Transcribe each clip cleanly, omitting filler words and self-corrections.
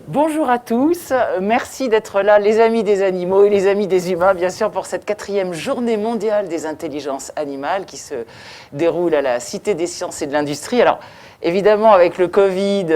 Bonjour à tous, merci d'être là, les amis des animaux et les amis des humains, bien sûr, pour cette 4e journée mondiale des intelligences animales qui se déroule à la Cité des sciences et de l'industrie. Alors, évidemment, avec le Covid,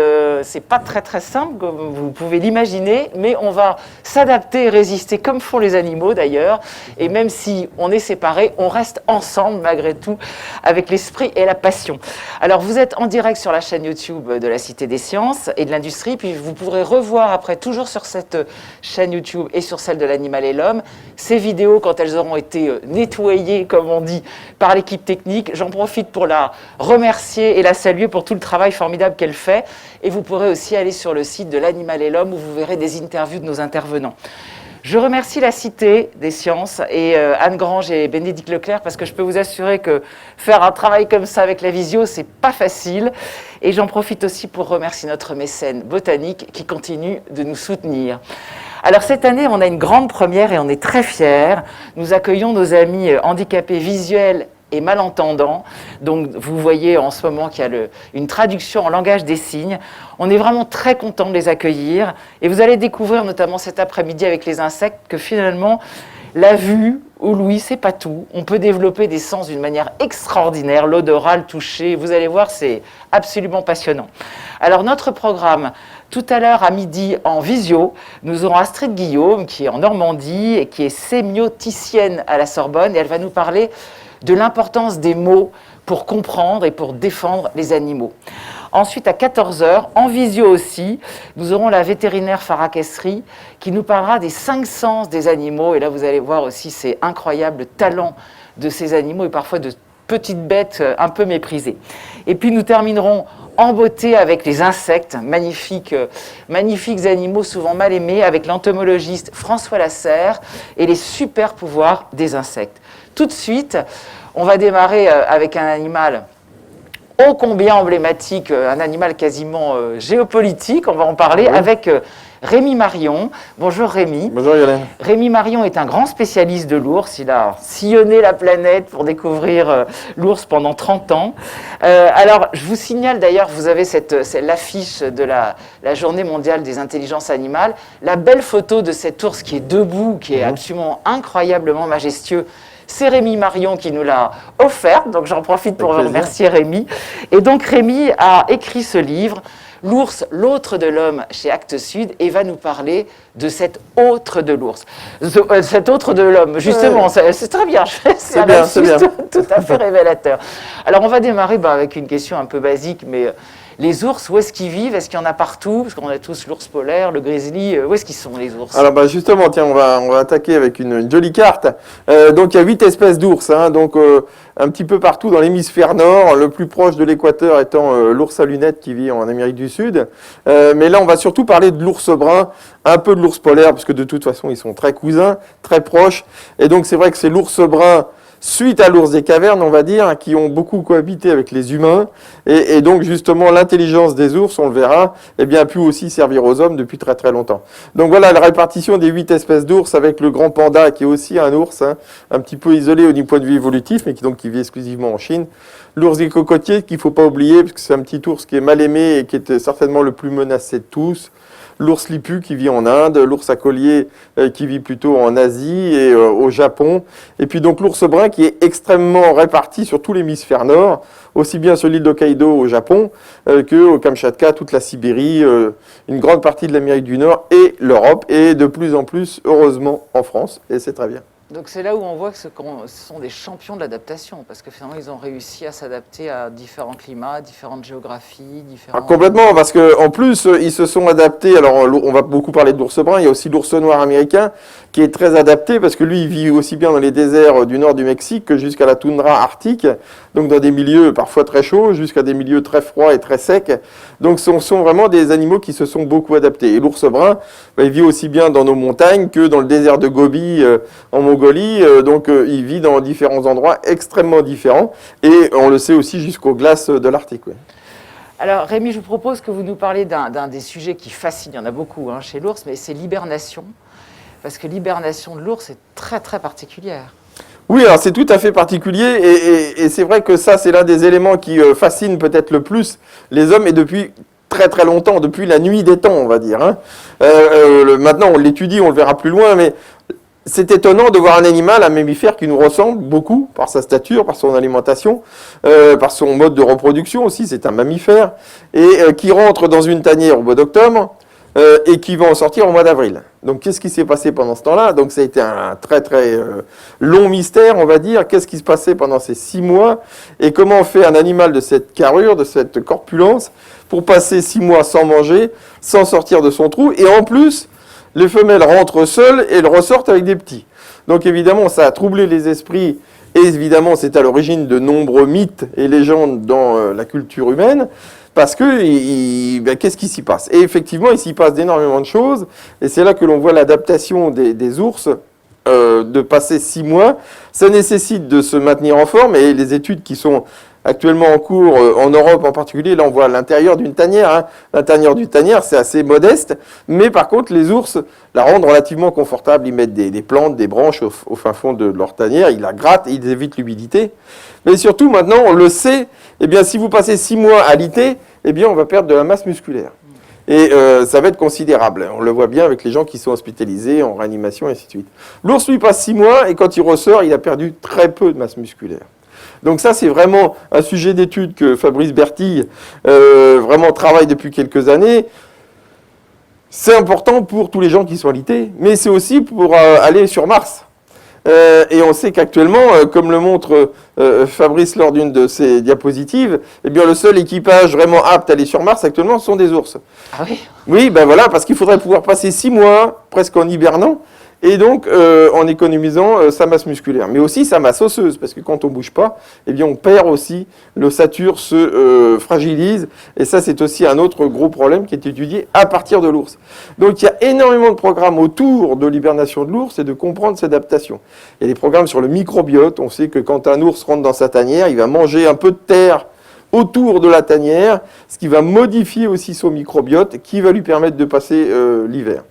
c'est pas très simple, comme vous pouvez l'imaginer, mais on va s'adapter et résister comme font les animaux d'ailleurs. Et même si on est séparés, on reste ensemble malgré tout, avec l'esprit et la passion. Alors, vous êtes en direct sur la chaîne YouTube de la Cité des sciences et de l'industrie, puis vous pourrez revoir après, toujours sur cette chaîne YouTube et sur celle de l'animal et l'homme, ces vidéos quand elles auront été nettoyées, comme on dit, par l'équipe technique. J'en profite pour la remercier et la saluer pour tout le travail formidable qu'elle fait. Et vous pourrez aussi aller sur le site de l'Animal et l'Homme où vous verrez des interviews de nos intervenants. Je remercie la Cité des sciences et Anne Grange et Bénédicte Leclerc parce que je peux vous assurer que faire un travail comme ça avec la visio, c'est pas facile. Et j'en profite aussi pour remercier notre mécène botanique qui continue de nous soutenir. Alors cette année, on a une grande première et on est très fiers. Nous accueillons nos amis handicapés visuels et malentendants. Donc vous voyez en ce moment qu'il y a une traduction en langage des signes. On est vraiment très content de les accueillir et vous allez découvrir notamment cet après-midi avec les insectes que finalement la vue ou l'ouïe, c'est pas tout. On peut développer des sens d'une manière extraordinaire, l'odorat, le toucher. Vous allez voir, c'est absolument passionnant. Alors notre programme, tout à l'heure à midi en visio, nous aurons Astrid Guillaume qui est en Normandie et qui est sémioticienne à la Sorbonne et elle va nous parler de l'importance des mots pour comprendre et pour défendre les animaux. Ensuite, à 14h, en visio aussi, nous aurons la vétérinaire Farah Kessri qui nous parlera des 5 sens des animaux. Et là, vous allez voir aussi ces incroyables talents de ces animaux et parfois de petites bêtes un peu méprisées. Et puis, nous terminerons en beauté avec les insectes, magnifiques animaux souvent mal aimés, avec l'entomologiste François Lasserre et les super pouvoirs des insectes. Tout de suite, on va démarrer avec un animal ô combien emblématique, un animal quasiment géopolitique, on va en parler avec Rémi Marion. Bonjour Rémi. Bonjour Yolène. Rémi Marion est un grand spécialiste de l'ours, il a sillonné la planète pour découvrir l'ours pendant 30 ans. Alors je vous signale d'ailleurs, vous avez l'affiche de la journée mondiale des intelligences animales, la belle photo de cet ours qui est debout, qui est absolument incroyablement majestueux. C'est Rémi Marion qui nous l'a offerte, donc j'en profite pour remercier Rémi. Et donc Rémi a écrit ce livre, L'ours, l'autre de l'homme, chez Actes Sud, et va nous parler de cet autre de l'ours. Cet autre de l'homme, justement, c'est très bien, c'est un lapsus tout à fait révélateur. Alors on va démarrer avec une question un peu basique, mais les ours, où est-ce qu'ils vivent? Est-ce qu'il y en a partout? Parce qu'on a tous l'ours polaire, le grizzly. Où est-ce qu'ils sont, les ours? Alors justement, tiens, on va attaquer avec une jolie carte. Donc il y a 8 espèces d'ours, donc un petit peu partout dans l'hémisphère nord, le plus proche de l'équateur étant l'ours à lunettes qui vit en Amérique du Sud. Mais là, on va surtout parler de l'ours brun, un peu de l'ours polaire, parce que de toute façon, ils sont très cousins, très proches. Et donc c'est vrai que c'est l'ours brun, suite à l'ours des cavernes, on va dire, qui ont beaucoup cohabité avec les humains. Et donc, justement, l'intelligence des ours, on le verra, a pu aussi servir aux hommes depuis très très longtemps. Donc voilà la répartition des 8 espèces d'ours avec le grand panda qui est aussi un ours, un petit peu isolé du point de vue évolutif, mais qui vit exclusivement en Chine. L'ours des cocotiers qu'il ne faut pas oublier, parce que c'est un petit ours qui est mal aimé et qui est certainement le plus menacé de tous. L'ours lipu qui vit en Inde, l'ours à collier qui vit plutôt en Asie et au Japon. Et puis donc l'ours brun qui est extrêmement réparti sur tout l'hémisphère nord, aussi bien sur l'île d'Hokkaido au Japon qu'au Kamchatka, toute la Sibérie, une grande partie de l'Amérique du Nord et l'Europe, et de plus en plus, heureusement, en France, et c'est très bien. Donc c'est là où on voit que ce sont des champions de l'adaptation, parce que finalement ils ont réussi à s'adapter à différents climats, différentes géographies, différents... Complètement, parce qu'en plus ils se sont adaptés, alors on va beaucoup parler de l'ours brun, il y a aussi l'ours noir américain qui est très adapté, parce que lui il vit aussi bien dans les déserts du nord du Mexique que jusqu'à la toundra arctique, donc dans des milieux parfois très chauds, jusqu'à des milieux très froids et très secs. Donc ce sont vraiment des animaux qui se sont beaucoup adaptés. Et l'ours brun, il vit aussi bien dans nos montagnes que dans le désert de Gobi en Mongolie, donc il vit dans différents endroits extrêmement différents, et on le sait aussi jusqu'aux glaces de l'Arctique. Oui. Alors Rémi, je vous propose que vous nous parliez d'un des sujets qui fascine, il y en a beaucoup chez l'ours, mais c'est l'hibernation, parce que l'hibernation de l'ours est très très particulière. Oui, alors c'est tout à fait particulier, et c'est vrai que ça c'est l'un des éléments qui fascine peut-être le plus les hommes, et depuis très très longtemps, depuis la nuit des temps, on va dire. Hein. Maintenant, on l'étudie, on le verra plus loin, mais c'est étonnant de voir un animal, un mammifère qui nous ressemble beaucoup par sa stature, par son alimentation, par son mode de reproduction aussi, c'est un mammifère, et qui rentre dans une tanière au mois d'octobre et qui va en sortir au mois d'avril. Donc qu'est-ce qui s'est passé pendant ce temps-là? Donc ça a été un très très long mystère, on va dire. Qu'est-ce qui se passait pendant ces 6 mois et comment fait un animal de cette carrure, de cette corpulence, pour passer 6 mois sans manger, sans sortir de son trou, et en plus les femelles rentrent seules et elles ressortent avec des petits. Donc évidemment, ça a troublé les esprits et évidemment, c'est à l'origine de nombreux mythes et légendes dans la culture humaine parce que qu'est-ce qui s'y passe? Et effectivement, il s'y passe énormément de choses et c'est là que l'on voit l'adaptation des ours de passer 6 mois. Ça nécessite de se maintenir en forme et les études qui sont actuellement en cours en Europe en particulier, là on voit l'intérieur d'une tanière. Hein. L'intérieur d'une tanière, c'est assez modeste, mais par contre les ours la rendent relativement confortable. Ils mettent des plantes, des branches au fin fond de leur tanière, ils la grattent et ils évitent l'humidité. Mais surtout maintenant, on le sait, eh bien, si vous passez 6 mois à alité, eh bien, on va perdre de la masse musculaire. Et ça va être considérable. On le voit bien avec les gens qui sont hospitalisés en réanimation et ainsi de suite. L'ours lui passe 6 mois et quand il ressort, il a perdu très peu de masse musculaire. Donc ça, c'est vraiment un sujet d'étude que Fabrice Bertille vraiment travaille depuis quelques années. C'est important pour tous les gens qui sont alités, mais c'est aussi pour aller sur Mars. Et on sait qu'actuellement, comme le montre Fabrice lors d'une de ses diapositives, eh bien, le seul équipage vraiment apte à aller sur Mars actuellement sont des ours. Ah oui? Oui, ben voilà, parce qu'il faudrait pouvoir passer 6 mois presque en hibernant, et donc en économisant sa masse musculaire, mais aussi sa masse osseuse, parce que quand on ne bouge pas, eh bien, on perd aussi, l'ossature se fragilise, et ça c'est aussi un autre gros problème qui est étudié à partir de l'ours. Donc il y a énormément de programmes autour de l'hibernation de l'ours et de comprendre cette adaptation. Il y a des programmes sur le microbiote, on sait que quand un ours rentre dans sa tanière, il va manger un peu de terre autour de la tanière, ce qui va modifier aussi son microbiote, qui va lui permettre de passer l'hiver.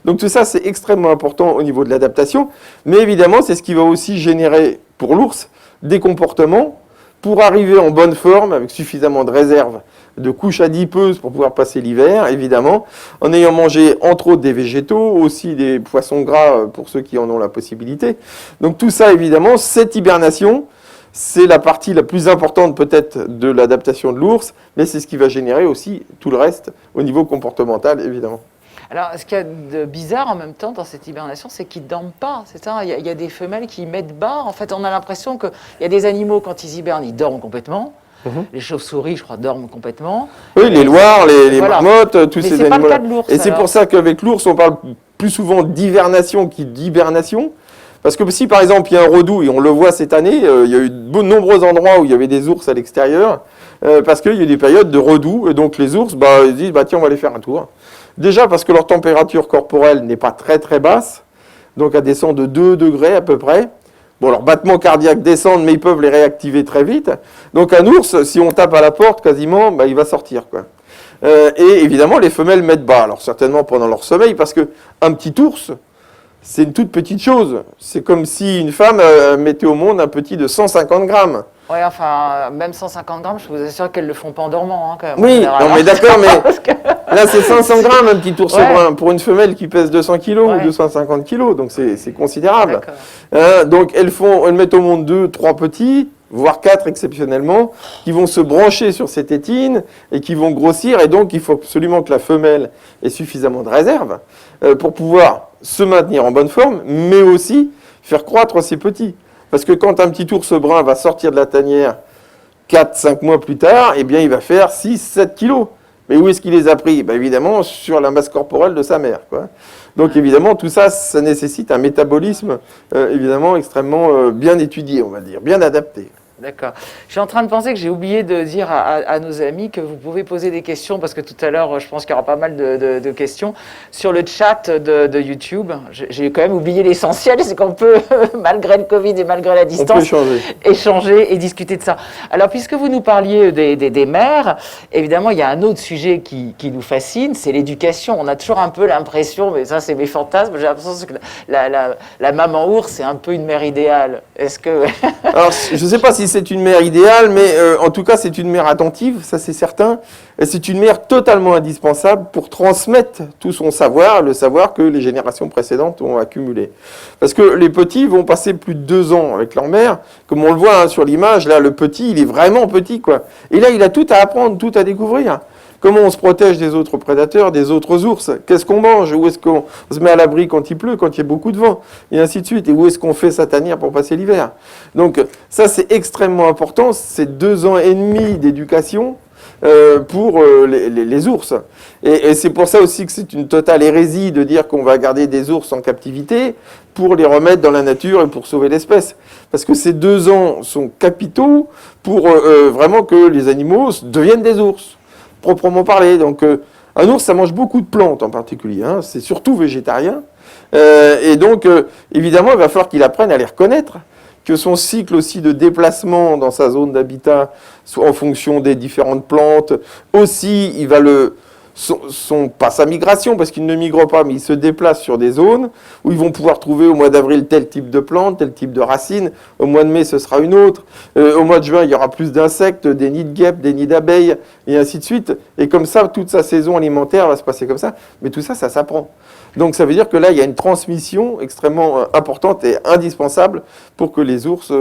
Donc tout ça, c'est extrêmement important au niveau de l'adaptation, mais évidemment, c'est ce qui va aussi générer pour l'ours des comportements pour arriver en bonne forme, avec suffisamment de réserve de couches adipeuses pour pouvoir passer l'hiver, évidemment, en ayant mangé entre autres des végétaux, aussi des poissons gras pour ceux qui en ont la possibilité. Donc tout ça, évidemment, cette hibernation, c'est la partie la plus importante peut-être de l'adaptation de l'ours, mais c'est ce qui va générer aussi tout le reste au niveau comportemental, évidemment. Alors, ce qu'il y a de bizarre en même temps dans cette hibernation, c'est qu'ils ne dorment pas. C'est ça, il y a des femelles qui mettent bas. En fait, on a l'impression qu'il y a des animaux, quand ils hibernent, ils dorment complètement. Les chauves-souris, je crois, dorment complètement. Oui, les loirs, les voilà. marmottes, tous mais ces animaux-là. Mais c'est pas le cas de l'ours. Et c'est pour ça qu'avec l'ours, on parle plus souvent d'hivernation qu'hibernation. Parce que si, par exemple, il y a un redout, et on le voit cette année, il y a eu de nombreux endroits où il y avait des ours à l'extérieur, parce qu'il y a des périodes de redout, et donc les ours, ils disent, tiens, on va aller faire un tour. Déjà parce que leur température corporelle n'est pas très très basse, donc elle descend de 2 degrés à peu près. Bon, leurs battements cardiaques descendent, mais ils peuvent les réactiver très vite. Donc un ours, si on tape à la porte quasiment, il va sortir, quoi. Et évidemment, les femelles mettent bas, alors certainement pendant leur sommeil, parce qu'un petit ours, c'est une toute petite chose. C'est comme si une femme mettait au monde un petit de 150 grammes. Oui, enfin, même 150 grammes, je vous assure qu'elles ne le font pas en dormant, hein, quand même. Oui, non, mais d'accord, mais là, c'est 500 grammes, un petit ours brun, pour une femelle qui pèse 200 kg ou 250 kg, donc c'est considérable. Donc, elles mettent au monde 2, 3 petits, voire 4 exceptionnellement, qui vont se brancher sur ces tétines et qui vont grossir, et donc il faut absolument que la femelle ait suffisamment de réserve pour pouvoir se maintenir en bonne forme, mais aussi faire croître ses petits. Parce que quand un petit ours brun va sortir de la tanière 4-5 mois plus tard, eh bien il va faire 6-7 kilos. Mais où est-ce qu'il les a pris? Évidemment, sur la masse corporelle de sa mère, quoi. Donc évidemment, tout ça, ça nécessite un métabolisme évidemment extrêmement bien étudié, on va dire, bien adapté. D'accord. Je suis en train de penser que j'ai oublié de dire à nos amis que vous pouvez poser des questions, parce que tout à l'heure, je pense qu'il y aura pas mal de questions sur le chat de YouTube. J'ai quand même oublié l'essentiel, c'est qu'on peut, malgré le Covid et malgré la distance, échanger et discuter de ça. Alors, puisque vous nous parliez des mères, évidemment, il y a un autre sujet qui nous fascine, c'est l'éducation. On a toujours un peu l'impression, mais ça, c'est mes fantasmes, j'ai l'impression que la maman ours, c'est un peu une mère idéale. Est-ce que... Alors, je ne sais pas si si c'est une mère idéale, mais en tout cas, c'est une mère attentive, ça c'est certain. Et c'est une mère totalement indispensable pour transmettre tout son savoir, le savoir que les générations précédentes ont accumulé. Parce que les petits vont passer plus de 2 ans avec leur mère. Comme on le voit hein, sur l'image, là, le petit, il est vraiment petit, quoi. Et là, il a tout à apprendre, tout à découvrir. Comment on se protège des autres prédateurs, des autres ours? Qu'est-ce qu'on mange? Où est-ce qu'on se met à l'abri quand il pleut, quand il y a beaucoup de vent? Et ainsi de suite. Et où est-ce qu'on fait sa tanière pour passer l'hiver? Donc ça, c'est extrêmement important. C'est 2 ans et demi d'éducation pour les ours. Et c'est pour ça aussi que c'est une totale hérésie de dire qu'on va garder des ours en captivité pour les remettre dans la nature et pour sauver l'espèce. Parce que ces 2 ans sont capitaux pour vraiment que les animaux deviennent des ours. Proprement parlé. Donc, un ours, ça mange beaucoup de plantes en particulier. Hein. C'est surtout végétarien. Et donc, évidemment, il va falloir qu'il apprenne à les reconnaître, que son cycle aussi de déplacement dans sa zone d'habitat soit en fonction des différentes plantes. Aussi, il va pas sa migration, parce qu'il ne migre pas, mais il se déplace sur des zones où ils vont pouvoir trouver au mois d'avril tel type de plante, tel type de racine. Au mois de mai, ce sera une autre. Au mois de juin, il y aura plus d'insectes, des nids de guêpes, des nids d'abeilles, et ainsi de suite. Et comme ça, toute sa saison alimentaire va se passer comme ça. Mais tout ça, ça s'apprend. Donc ça veut dire que là, il y a une transmission extrêmement importante et indispensable pour que les ours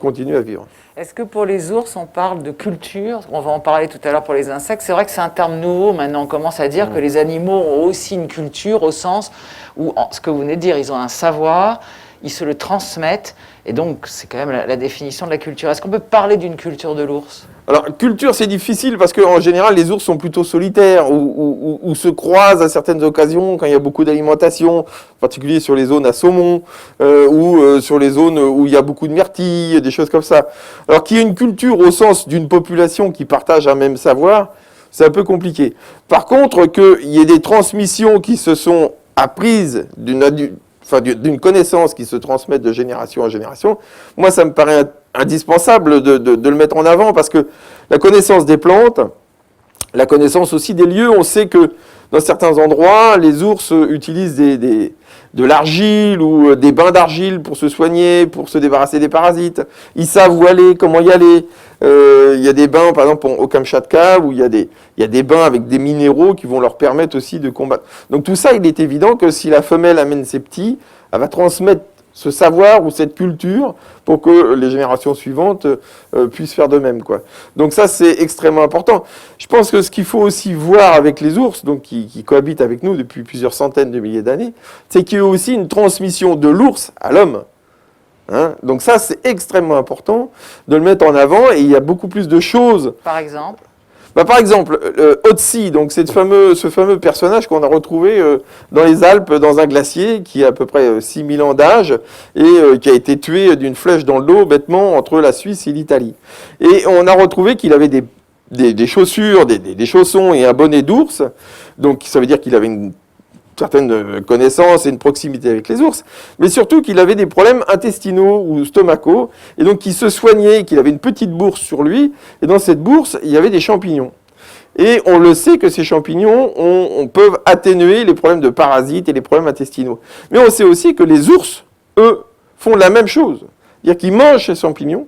continuent à vivre. Est-ce que pour les ours, on parle de culture? On va en parler tout à l'heure pour les insectes. C'est vrai que c'est un terme nouveau. Maintenant, on commence à dire que les animaux ont aussi une culture au sens où, ce que vous venez de dire, ils ont un savoir, ils se le transmettent. Et donc, c'est quand même la définition de la culture. Est-ce qu'on peut parler d'une culture de l'ours? Alors, culture, c'est difficile parce qu'en général, les ours sont plutôt solitaires ou se croisent à certaines occasions quand il y a beaucoup d'alimentation, en particulier sur les zones à saumon ou sur les zones où il y a beaucoup de myrtilles, des choses comme ça. Alors, qu'il y ait une culture au sens d'une population qui partage un même savoir, c'est un peu compliqué. Par contre, qu'il y ait des transmissions qui se sont apprises d'une connaissance qui se transmet de génération en génération, moi, ça me paraît indispensable de le mettre en avant parce que la connaissance des plantes, la connaissance aussi des lieux, on sait que dans certains endroits, les ours utilisent de l'argile ou des bains d'argile pour se soigner, pour se débarrasser des parasites. Ils savent où aller, comment y aller. Il y a des bains, par exemple, au Kamchatka, où il y a des bains avec des minéraux qui vont leur permettre aussi de combattre. Donc tout ça, il est évident que si la femelle amène ses petits, elle va transmettre ce savoir ou cette culture pour que les générations suivantes puissent faire de même, quoi. Donc ça, c'est extrêmement important. Je pense que ce qu'il faut aussi voir avec les ours, donc qui cohabitent avec nous depuis plusieurs centaines de milliers d'années, c'est qu'il y a aussi une transmission de l'ours à l'homme. Hein, donc ça, c'est extrêmement important de le mettre en avant et il y a beaucoup plus de choses. Par exemple Par exemple, Otzi, donc c'est ce fameux personnage qu'on a retrouvé dans les Alpes, dans un glacier qui a à peu près 6000 ans d'âge et qui a été tué d'une flèche dans le dos, bêtement, entre la Suisse et l'Italie. Et on a retrouvé qu'il avait des chaussures, des chaussons et un bonnet d'ours, donc ça veut dire qu'il avait une certaine connaissance et une proximité avec les ours, mais surtout qu'il avait des problèmes intestinaux ou stomacaux, et donc qu'il se soignait, qu'il avait une petite bourse sur lui, et dans cette bourse, il y avait des champignons. Et on le sait que ces champignons peuvent atténuer les problèmes de parasites et les problèmes intestinaux. Mais on sait aussi que les ours, eux, font la même chose. C'est-à-dire qu'ils mangent ces champignons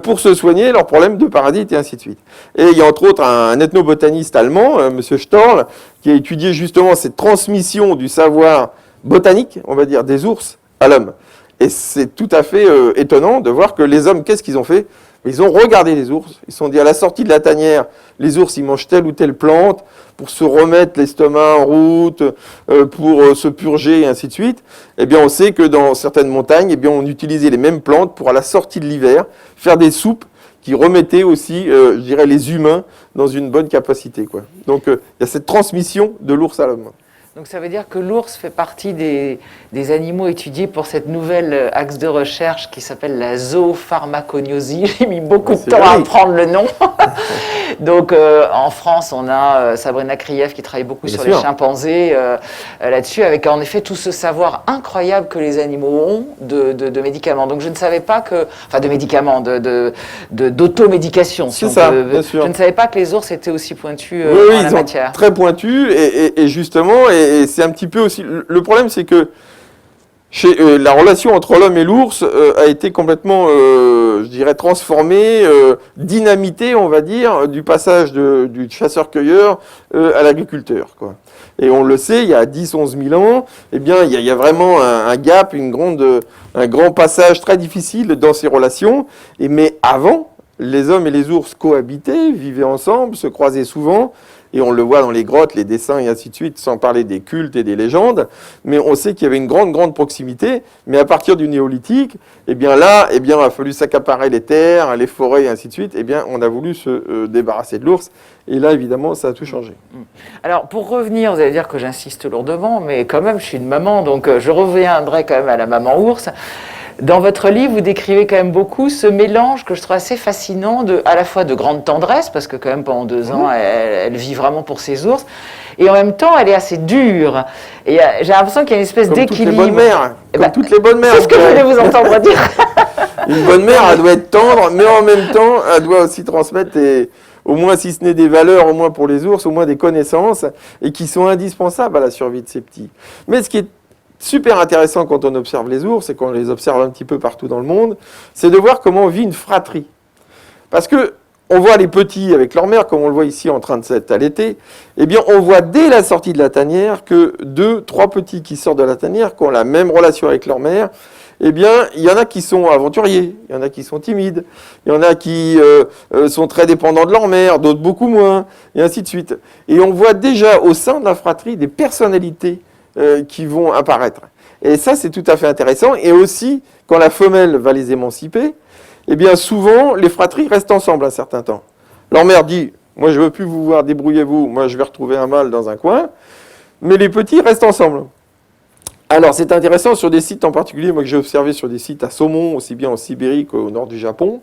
pour se soigner leurs problèmes de parasites et ainsi de suite. Et il y a entre autres un ethnobotaniste allemand, M. Storl, qui a étudié justement cette transmission du savoir botanique, on va dire, des ours à l'homme. Et c'est tout à fait étonnant de voir que les hommes, qu'est-ce qu'ils ont fait? Ils ont regardé les ours, ils se sont dit à la sortie de la tanière, les ours ils mangent telle ou telle plante pour se remettre l'estomac en route, pour se purger et ainsi de suite. Eh bien on sait que dans certaines montagnes, eh bien, on utilisait les mêmes plantes pour à la sortie de l'hiver faire des soupes qui remettaient aussi, je dirais, les humains dans une bonne capacité, quoi. Donc il y a cette transmission de l'ours à l'homme. Donc ça veut dire que l'ours fait partie des animaux étudiés pour cette nouvelle axe de recherche qui s'appelle la zoopharmacognosie. J'ai mis beaucoup de temps à apprendre le nom. Donc en France, on a Sabrina Krief qui travaille beaucoup sur les chimpanzés là-desses, avec en effet tout ce savoir incroyable que les animaux ont de médicaments. Donc je ne savais pas que... Enfin de médicaments, d'automédication. C'est ça, bien sûr. Je ne savais pas que les ours étaient aussi pointus en la matière. Très pointus et justement... Et c'est un petit peu aussi... Le problème, c'est que La relation entre l'homme et l'ours a été complètement, je dirais, transformée, dynamitée, on va dire, du passage du chasseur-cueilleur à l'agriculteur, quoi. Et on le sait, il y a 10-11 000 ans, eh bien, il y a vraiment un gap, un grand passage très difficile dans ces relations. Mais avant, les hommes et les ours cohabitaient, vivaient ensemble, se croisaient souvent. Et on le voit dans les grottes, les dessins et ainsi de suite, sans parler des cultes et des légendes. Mais on sait qu'il y avait une grande proximité. Mais à partir du néolithique, eh bien là, eh bien, il a fallu s'accaparer les terres, les forêts et ainsi de suite. Eh bien, on a voulu se débarrasser de l'ours. Et là, évidemment, ça a tout changé. Alors, pour revenir, vous allez dire que j'insiste lourdement, mais quand même, je suis une maman, donc je reviendrai quand même à la maman ours. Dans votre livre, vous décrivez quand même beaucoup ce mélange que je trouve assez fascinant, à la fois de grande tendresse, parce que quand même pendant 2 ans, elle vit vraiment pour ses ours, et en même temps, elle est assez dure. Et j'ai l'impression qu'il y a une espèce d'équilibre. Comme toutes les bonnes mères. C'est ce que je voulais vous entendre dire. Une bonne mère, elle doit être tendre, mais en même temps, elle doit aussi transmettre au moins, si ce n'est des valeurs, au moins pour les ours, au moins des connaissances, et qui sont indispensables à la survie de ces petits. Mais ce qui est super intéressant quand on observe les ours, et qu'on les observe un petit peu partout dans le monde, c'est de voir comment vit une fratrie. Parce que on voit les petits avec leur mère, comme on le voit ici en train de s'être allaiter, eh bien on voit dès la sortie de la tanière que 2-3 petits qui sortent de la tanière, qui ont la même relation avec leur mère, eh bien, il y en a qui sont aventuriers, il y en a qui sont timides, il y en a qui sont très dépendants de leur mère, d'autres beaucoup moins, et ainsi de suite. Et on voit déjà au sein de la fratrie des personnalités qui vont apparaître. Et ça, c'est tout à fait intéressant. Et aussi, quand la femelle va les émanciper, eh bien, souvent, les fratries restent ensemble un certain temps. Leur mère dit, moi, je ne veux plus vous voir, débrouillez-vous, moi, je vais retrouver un mâle dans un coin. Mais les petits restent ensemble. Alors, c'est intéressant sur des sites en particulier, moi, que j'ai observé sur des sites à Saumon, aussi bien en Sibérie qu'au nord du Japon.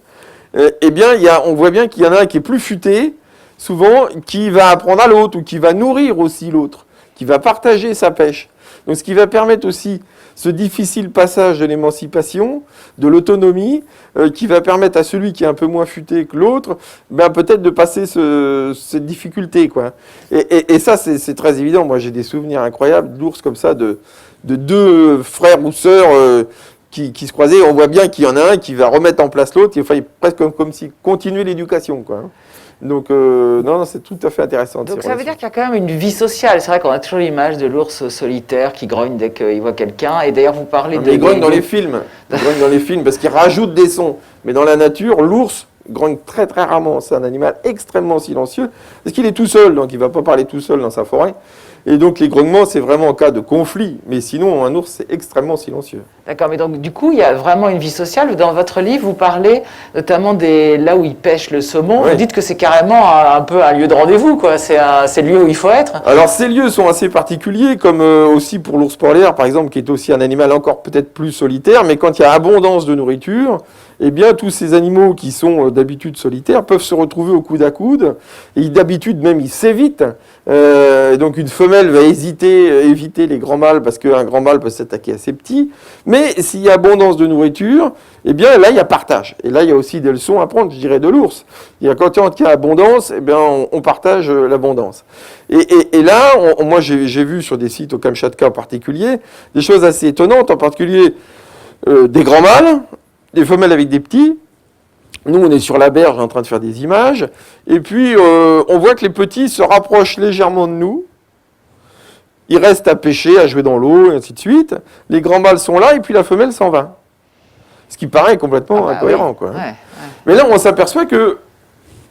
Eh bien, on voit bien qu'il y en a un qui est plus futé, souvent, qui va apprendre à l'autre, ou qui va nourrir aussi l'autre, qui va partager sa pêche. Donc, ce qui va permettre aussi ce difficile passage de l'émancipation, de l'autonomie, qui va permettre à celui qui est un peu moins futé que l'autre, ben, peut-être de passer cette difficulté, quoi. Et ça, c'est très évident. Moi, j'ai des souvenirs incroyables d'ours comme ça, de 2 frères ou sœurs qui se croisaient. On voit bien qu'il y en a un qui va remettre en place l'autre. Il fallait presque comme si continuer l'éducation, quoi. Donc, non, c'est tout à fait intéressant. Donc, ça veut dire qu'il y a quand même une vie sociale. C'est vrai qu'on a toujours l'image de l'ours solitaire qui grogne dès qu'il voit quelqu'un. Et d'ailleurs, vous parlez de... Il grogne dans les films. Il grogne dans les films parce qu'il rajoute des sons. Mais dans la nature, l'ours grogne très très rarement. C'est un animal extrêmement silencieux parce qu'il est tout seul. Donc, il ne va pas parler tout seul dans sa forêt. Et donc, les grognements, c'est vraiment en cas de conflit. Mais sinon, un ours, c'est extrêmement silencieux. D'accord, mais donc, du coup, il y a vraiment une vie sociale. Dans votre livre, vous parlez notamment là où ils pêchent le saumon. Oui. Vous dites que c'est carrément un peu un lieu de rendez-vous, quoi. C'est le lieu où il faut être. Alors, ces lieux sont assez particuliers, comme aussi pour l'ours polaire, par exemple, qui est aussi un animal encore peut-être plus solitaire. Mais quand il y a abondance de nourriture, eh bien, tous ces animaux qui sont d'habitude solitaires peuvent se retrouver au coude à coude. Et d'habitude, même, ils s'évitent. Donc, une femelle va éviter les grands mâles parce qu'un grand mâle peut s'attaquer à ses petits. Mais s'il y a abondance de nourriture, eh bien, là, il y a partage. Et là, il y a aussi des leçons à prendre, je dirais, de l'ours. Quand il y a abondance, eh bien, on partage l'abondance. Et là, moi, j'ai vu sur des sites au Kamchatka en particulier, des choses assez étonnantes, en particulier des grands mâles, des femelles avec des petits. Nous, on est sur la berge en train de faire des images. Et puis, on voit que les petits se rapprochent légèrement de nous. Ils restent à pêcher, à jouer dans l'eau, et ainsi de suite. Les grands mâles sont là, et puis la femelle s'en va. Ce qui paraît complètement incohérent, oui. Quoi. Ouais. Mais là, on s'aperçoit que,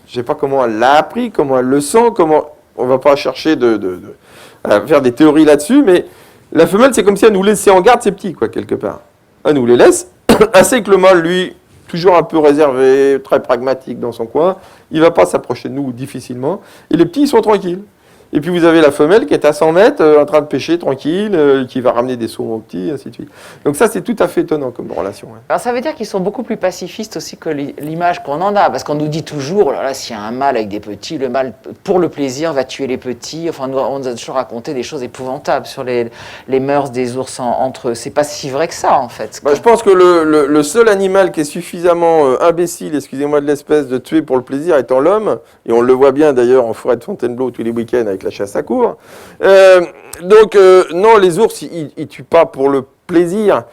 je ne sais pas comment elle l'a appris, comment elle le sent, on ne va pas chercher à faire des théories là-dessus, mais la femelle, c'est comme si elle nous laissait en garde ses petits, quoi, quelque part. Elle nous les laisse, ainsi que le mâle, lui, toujours un peu réservé, très pragmatique dans son coin, il ne va pas s'approcher de nous difficilement, et les petits, ils sont tranquilles. Et puis vous avez la femelle qui est à 100 mètres, en train de pêcher tranquille, qui va ramener des saumons aux petits, et ainsi de suite. Donc ça, c'est tout à fait étonnant comme relation. Hein. Alors ça veut dire qu'ils sont beaucoup plus pacifistes aussi que l'image qu'on en a, parce qu'on nous dit toujours, là, s'il y a un mâle avec des petits, le mâle, pour le plaisir, va tuer les petits. Enfin, on nous a toujours raconté des choses épouvantables sur les mœurs des ours entre eux. C'est pas si vrai que ça, en fait. Je pense que le seul animal qui est suffisamment imbécile, excusez-moi de l'espèce, de tuer pour le plaisir étant l'homme, et on le voit bien d'ailleurs en forêt de Fontainebleau tous les week-ends avec la chasse à courre. Non, les ours, ils tuent pas pour le plaisir.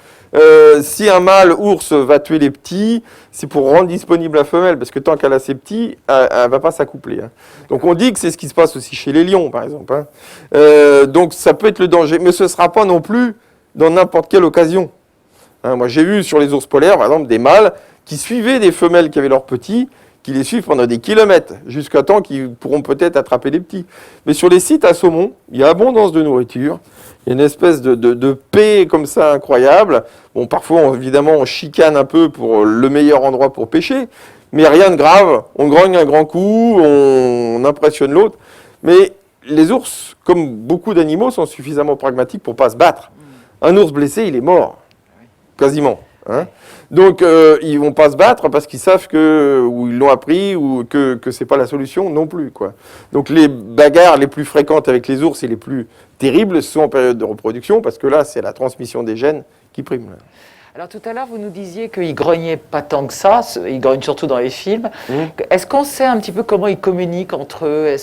Si un mâle ours va tuer les petits, c'est pour rendre disponible la femelle, parce que tant qu'elle a ses petits, elle ne va pas s'accoupler. Hein. Donc on dit que c'est ce qui se passe aussi chez les lions, par exemple. Hein. Donc ça peut être le danger, mais ce ne sera pas non plus dans n'importe quelle occasion. Hein, moi j'ai vu sur les ours polaires, par exemple, des mâles qui suivaient des femelles qui avaient leurs petits, qui les suivent pendant des kilomètres, jusqu'à temps qu'ils pourront peut-être attraper les petits. Mais sur les sites à saumon, il y a abondance de nourriture. Il y a une espèce de paix comme ça incroyable. Bon, parfois, évidemment, on chicane un peu pour le meilleur endroit pour pêcher, mais rien de grave. On grogne un grand coup, on impressionne l'autre. Mais les ours, comme beaucoup d'animaux, sont suffisamment pragmatiques pour ne pas se battre. Un ours blessé, il est mort, quasiment. Hein. Donc, ils ne vont pas se battre parce qu'ils savent ou ils l'ont appris, ou que ce n'est pas la solution non plus, quoi. Donc, les bagarres les plus fréquentes avec les ours et les plus terribles sont en période de reproduction, parce que là, c'est la transmission des gènes qui prime. Alors tout à l'heure, vous nous disiez qu'ils grognaient pas tant que ça, ils grognent surtout dans les films. Est-ce qu'on sait un petit peu comment ils communiquent entre eux?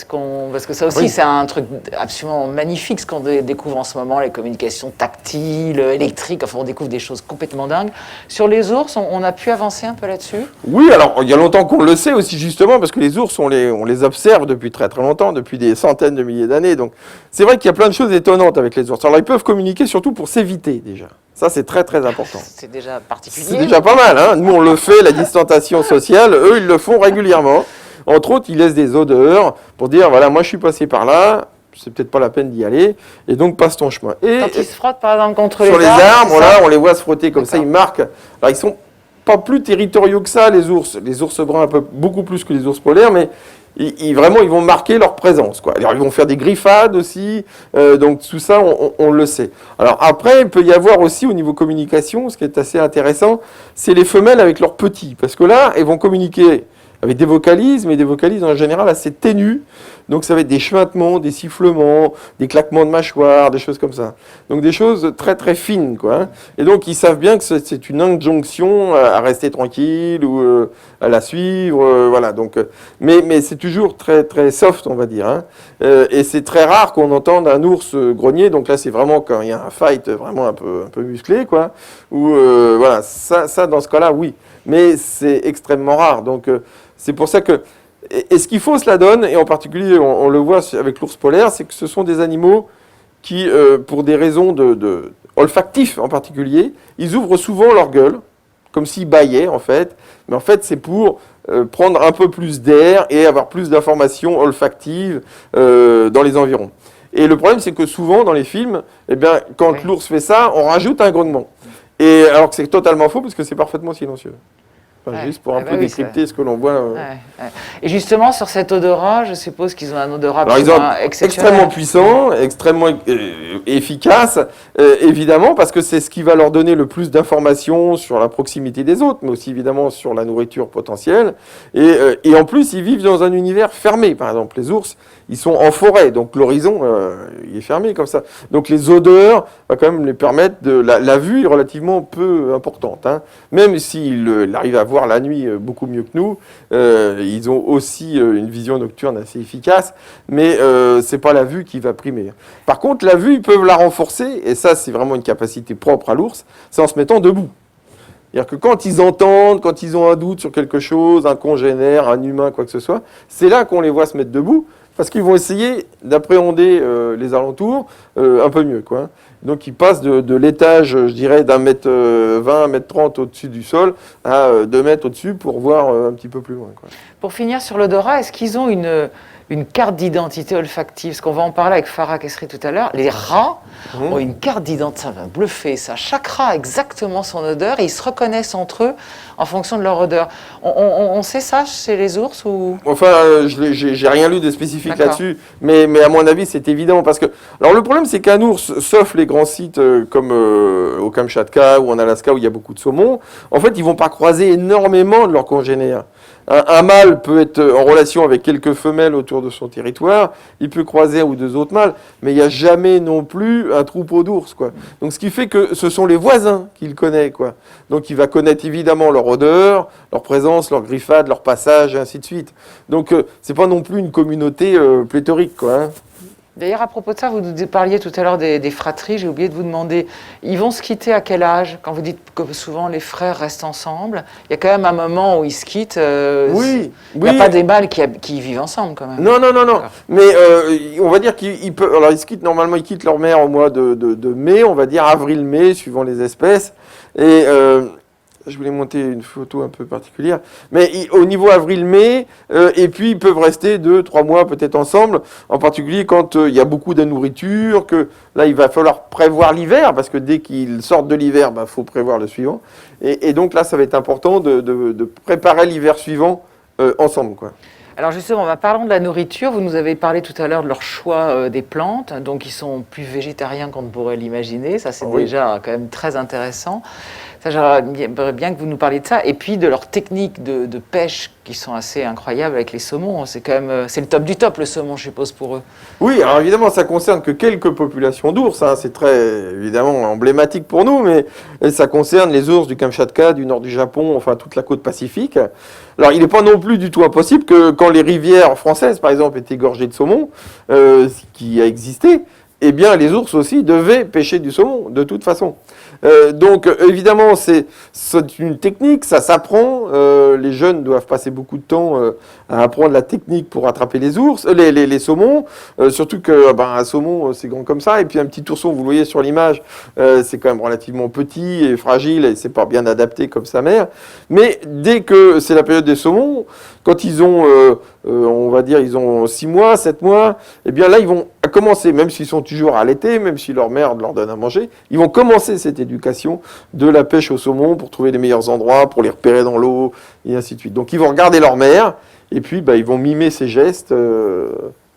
Parce que ça aussi, c'est un truc absolument magnifique, ce qu'on découvre en ce moment, les communications tactiles, électriques, enfin on découvre des choses complètement dingues. Sur les ours, on a pu avancer un peu là-dessus? Oui, alors il y a longtemps qu'on le sait aussi justement, parce que les ours, on les observe depuis très très longtemps, depuis des centaines de milliers d'années. Donc c'est vrai qu'il y a plein de choses étonnantes avec les ours. Alors ils peuvent communiquer surtout pour s'éviter déjà. Ça, c'est très, très important. C'est déjà particulier. C'est déjà pas mal. Hein. Nous, on le fait, la distanciation sociale. Eux, ils le font régulièrement. Entre autres, ils laissent des odeurs pour dire, voilà, moi, je suis passé par là. C'est peut-être pas la peine d'y aller. Et donc, passe ton chemin. Et quand ils se frottent, par exemple, contre sur les arbres, voilà, on les voit se frotter comme ça. Ils marquent. Alors, ils sont pas plus territoriaux que ça, les ours. Les ours bruns, beaucoup plus que les ours polaires, mais vraiment, ils vont marquer leur présence, quoi. Alors, ils vont faire des griffades aussi, donc tout ça, on le sait. Alors après, il peut y avoir aussi au niveau communication, ce qui est assez intéressant, c'est les femelles avec leurs petits, parce que là, elles vont communiquer avec des vocalises, mais des vocalises en général assez ténues. Donc ça va être des chuintements, des sifflements, des claquements de mâchoire, des choses comme ça. Donc des choses très très fines, quoi. Hein. Et donc ils savent bien que c'est une injonction à rester tranquille ou à la suivre, voilà. Donc, mais c'est toujours très très soft, on va dire. Hein. Et c'est très rare qu'on entende un ours grogner. Donc là c'est vraiment quand il y a un fight vraiment un peu musclé, quoi. Ou voilà, ça dans ce cas-là, oui. Mais c'est extrêmement rare. Donc c'est pour ça que et ce qui fausse la donne, et en particulier on le voit avec l'ours polaire, c'est que ce sont des animaux qui, pour des raisons olfactifs en particulier, ils ouvrent souvent leur gueule, comme s'ils bâillaient en fait, mais en fait c'est pour prendre un peu plus d'air et avoir plus d'informations olfactives dans les environs. Et le problème c'est que souvent dans les films, eh bien, quand l'ours fait ça, on rajoute un grognement. Et alors que c'est totalement faux parce que c'est parfaitement silencieux. Enfin, juste pour un peu décrypter ce que l'on voit. Et justement, sur cet odorat, je suppose qu'ils ont un odorat extrêmement puissant, extrêmement efficace, évidemment, parce que c'est ce qui va leur donner le plus d'informations sur la proximité des autres, mais aussi évidemment sur la nourriture potentielle. Et en plus, ils vivent dans un univers fermé. Par exemple, les ours, ils sont en forêt, donc l'horizon, il est fermé comme ça. Donc les odeurs vont quand même les permettre la vue est relativement peu importante. Hein. Même s'ils arrivent à voir la nuit beaucoup mieux que nous, ils ont aussi une vision nocturne assez efficace, mais c'est pas la vue qui va primer. Par contre, la vue, ils peuvent la renforcer, et ça, c'est vraiment une capacité propre à l'ours, c'est en se mettant debout. C'est-à-dire que quand ils entendent, quand ils ont un doute sur quelque chose, un congénère, un humain, quoi que ce soit, c'est là qu'on les voit se mettre debout, parce qu'ils vont essayer d'appréhender les alentours un peu mieux, quoi. Donc ils passent de l'étage, je dirais, d'1m20, 1m30 au-dessus du sol à 2 mètres au-dessus pour voir un petit peu plus loin, quoi. Pour finir sur l'odorat, est-ce qu'ils ont une carte d'identité olfactive? Parce qu'on va en parler avec Farah Kessri tout à l'heure. Les rats ont une carte d'identité, ça va bluffer ça. Chaque rat a exactement son odeur et ils se reconnaissent entre eux en fonction de leur odeur. On sait ça chez les ours ou... Enfin, j'ai rien lu de spécifique là-dessus, mais à mon avis c'est évident parce que... Alors le problème c'est qu'un ours, sauf les grands sites comme au Kamchatka ou en Alaska où il y a beaucoup de saumon, en fait ils vont pas croiser énormément de leurs congénères. Un mâle peut être en relation avec quelques femelles autour de son territoire, il peut croiser un ou deux autres mâles, mais il n'y a jamais non plus un troupeau d'ours, quoi. Donc ce qui fait que ce sont les voisins qu'il connaît, quoi. Donc il va connaître évidemment leur odeur, leur présence, leur griffade, leur passage, et ainsi de suite. Donc c'est pas non plus une communauté pléthorique, quoi. Hein. D'ailleurs, à propos de ça, vous nous parliez tout à l'heure des fratries, j'ai oublié de vous demander, ils vont se quitter à quel âge? Quand vous dites que souvent les frères restent ensemble, il y a quand même un moment où ils se quittent. Oui, il n'y a pas des mâles qui vivent ensemble quand même. Non. Mais on va dire qu'ils peuvent. Alors, normalement, ils quittent leur mère au mois de mai, on va dire avril-mai, suivant les espèces. Et je voulais monter une photo un peu particulière. Mais au niveau avril-mai, et puis ils peuvent rester 2-3 mois peut-être ensemble, en particulier quand il y a beaucoup de nourriture, que là il va falloir prévoir l'hiver, parce que dès qu'ils sortent de l'hiver, il faut prévoir le suivant. Et donc là, ça va être important de préparer l'hiver suivant ensemble, quoi. Alors justement, parlons de la nourriture. Vous nous avez parlé tout à l'heure de leur choix des plantes, donc ils sont plus végétariens qu'on ne pourrait l'imaginer. Ça, c'est déjà quand même très intéressant. Ça, j'aimerais bien que vous nous parliez de ça. Et puis de leurs techniques de pêche qui sont assez incroyables avec les saumons. C'est quand même, c'est le top du top, le saumon, je suppose, pour eux. Oui, alors évidemment, ça concerne que quelques populations d'ours. Hein. C'est très, évidemment, emblématique pour nous, mais ça concerne les ours du Kamchatka, du nord du Japon, enfin toute la côte pacifique. Alors, il n'est pas non plus du tout impossible que quand les rivières françaises, par exemple, étaient gorgées de saumon, ce qui a existé, eh bien, les ours aussi devaient pêcher du saumon, de toute façon. Donc, évidemment, c'est une technique, ça s'apprend. Les jeunes doivent passer beaucoup de temps à apprendre la technique pour attraper les ours, les saumons. Surtout que un saumon, c'est grand comme ça. Et puis, un petit ourson, vous le voyez sur l'image, c'est quand même relativement petit et fragile et c'est pas bien adapté comme sa mère. Mais dès que c'est la période des saumons, quand ils ont, on va dire, ils ont 6 mois, 7 mois, eh bien là, ils vont commencer, même s'ils sont toujours allaités, même si leur mère leur donne à manger, ils vont commencer cette éducation de la pêche au saumon pour trouver les meilleurs endroits, pour les repérer dans l'eau, et ainsi de suite. Donc ils vont regarder leur mère, et puis ils vont mimer ses gestes.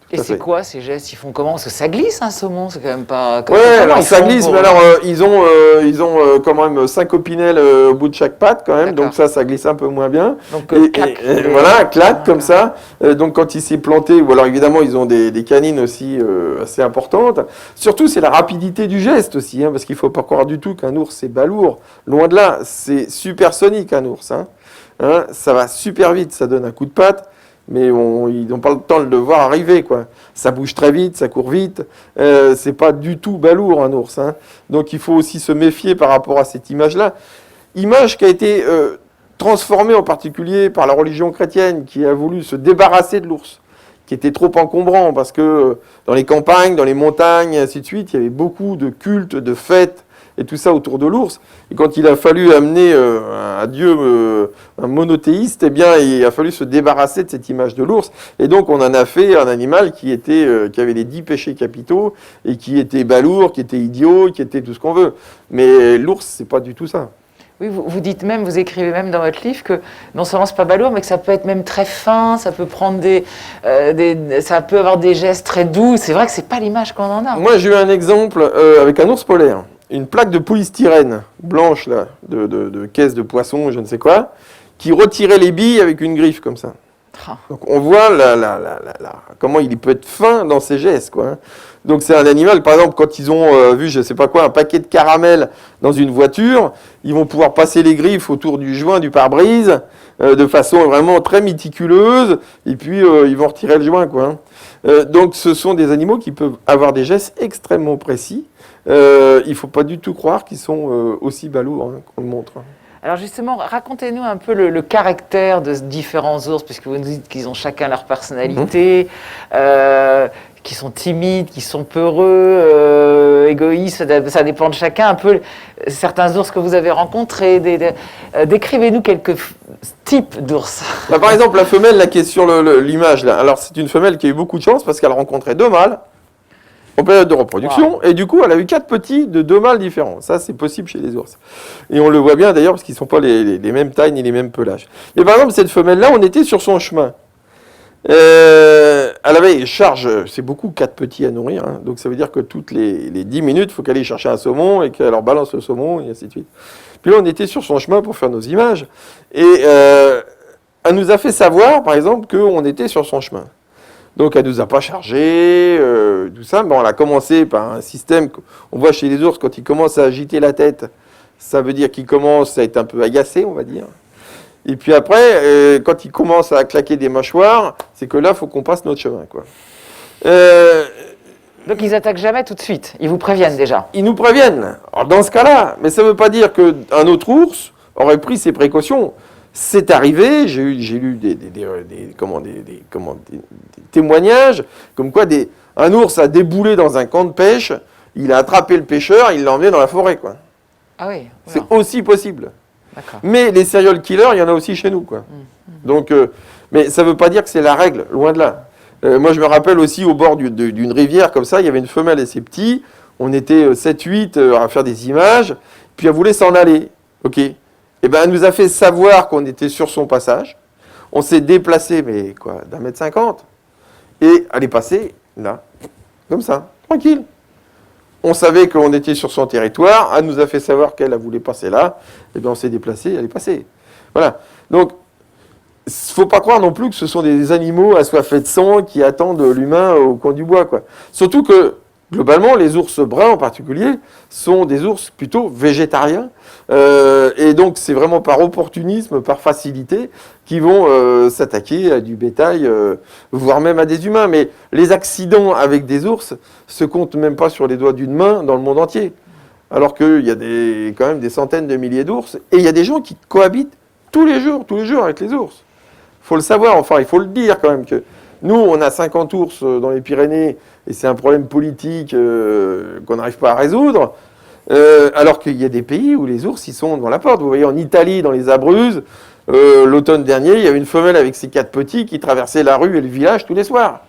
Et c'est quoi ces gestes? Ils font comment? Parce que ça glisse un saumon, c'est quand même pas... Ouais, alors ça glisse, mais alors ils ont quand même 5 opinels au bout de chaque patte quand même, donc ça glisse un peu moins bien. Donc voilà, claque comme ça. Donc quand il s'est planté, ou alors évidemment ils ont des canines aussi assez importantes. Surtout c'est la rapidité du geste aussi, hein, parce qu'il ne faut pas croire du tout qu'un ours c'est balourd. Loin de là, c'est supersonique un ours. Hein, ça va super vite, ça donne un coup de patte. Mais ils n'ont pas le temps de le voir arriver, quoi. Ça bouge très vite, ça court vite. C'est pas du tout balourd, un ours. Hein. Donc il faut aussi se méfier par rapport à cette image-là. Image qui a été transformée en particulier par la religion chrétienne, qui a voulu se débarrasser de l'ours, qui était trop encombrant, parce que dans les campagnes, dans les montagnes, et ainsi de suite, il y avait beaucoup de cultes, de fêtes, et tout ça autour de l'ours. Et quand il a fallu amener un dieu, un monothéiste, eh bien, il a fallu se débarrasser de cette image de l'ours. Et donc, on en a fait un animal qui avait les 10 péchés capitaux, et qui était balourd, qui était idiot, qui était tout ce qu'on veut. Mais l'ours, c'est pas du tout ça. Oui, vous dites même, vous écrivez même dans votre livre que non seulement c'est pas balourd, mais que ça peut être même très fin, ça peut prendre ça peut avoir des gestes très doux. C'est vrai que c'est pas l'image qu'on en a. Moi, j'ai eu un exemple avec un ours polaire. Une plaque de polystyrène blanche, là, de caisse de poisson, je ne sais quoi, qui retirait les billes avec une griffe comme ça. Donc on voit comment il peut être fin dans ses gestes, quoi. Hein. Donc c'est un animal, par exemple, quand ils ont vu, je ne sais pas quoi, un paquet de caramel dans une voiture, ils vont pouvoir passer les griffes autour du joint du pare-brise de façon vraiment très méticuleuse, et puis ils vont retirer le joint, quoi. Hein. Donc ce sont des animaux qui peuvent avoir des gestes extrêmement précis. Il ne faut pas du tout croire qu'ils sont aussi balourds qu'on le montre. Alors justement, racontez-nous un peu le caractère de différents ours, puisque vous nous dites qu'ils ont chacun leur personnalité, qui sont timides, qui sont peureux, égoïstes, ça dépend de chacun. Un peu certains ours que vous avez rencontrés, décrivez-nous quelques types d'ours. Par exemple, la femelle là, qui est sur l'image, là. Alors c'est une femelle qui a eu beaucoup de chance parce qu'elle rencontrait 2 mâles en période de reproduction, et du coup, elle a eu 4 petits de 2 mâles différents. Ça, c'est possible chez les ours. Et on le voit bien d'ailleurs, parce qu'ils ne sont pas les mêmes tailles ni les mêmes pelages. Mais par exemple, cette femelle-là, on était sur son chemin. Elle avait charge, c'est beaucoup 4 petits à nourrir, hein. Donc ça veut dire que toutes les 10 minutes, il faut qu'elle aille chercher un saumon, et qu'elle leur balance le saumon, et ainsi de suite. Puis là, on était sur son chemin pour faire nos images, et elle nous a fait savoir, par exemple, qu'on était sur son chemin. Donc, elle ne nous a pas chargé, tout ça. Bon, on a commencé par un système qu'on voit chez les ours, quand ils commencent à agiter la tête, ça veut dire qu'ils commencent à être un peu agacés, on va dire. Et puis après, quand ils commencent à claquer des mâchoires, c'est que là, il faut qu'on passe notre chemin, quoi. Donc ils attaquent jamais tout de suite, ils vous préviennent déjà. Ils nous préviennent. Alors dans ce cas-là, mais ça ne veut pas dire qu'un autre ours aurait pris ses précautions. C'est arrivé, j'ai lu des témoignages, comme quoi un ours a déboulé dans un camp de pêche, il a attrapé le pêcheur, il l'a emmené dans la forêt, quoi. Ah oui. C'est aussi possible. D'accord. Mais les serial killers, il y en a aussi chez nous, quoi. Donc, mais ça ne veut pas dire que c'est la règle, loin de là. Moi, je me rappelle aussi au bord d'une rivière comme ça, il y avait une femelle et ses petits. On était 7-8 à faire des images, puis elle voulait s'en aller. OK. Eh ben, elle nous a fait savoir qu'on était sur son passage. On s'est déplacé, mais quoi, d'1,50 m. Et elle est passée, là, comme ça, tranquille. On savait qu'on était sur son territoire. Elle nous a fait savoir qu'elle voulait passer là. Eh bien, on s'est déplacé, elle est passée. Voilà. Donc, il ne faut pas croire non plus que ce sont des animaux assoiffés de sang qui attendent l'humain au coin du bois, quoi. Surtout que, globalement, les ours bruns en particulier sont des ours plutôt végétariens. Et donc, c'est vraiment par opportunisme, par facilité, qu'ils vont s'attaquer à du bétail, voire même à des humains. Mais les accidents avec des ours se comptent même pas sur les doigts d'une main dans le monde entier. Alors qu'il y a quand même des centaines de milliers d'ours. Et il y a des gens qui cohabitent tous les jours avec les ours. Il faut le savoir, enfin, il faut le dire quand même que nous, on a 50 ours dans les Pyrénées et c'est un problème politique qu'on n'arrive pas à résoudre. Alors qu'il y a des pays où les ours, ils sont devant la porte. Vous voyez, en Italie, dans les Abruzzes, l'automne dernier, il y avait une femelle avec ses 4 petits qui traversaient la rue et le village tous les soirs.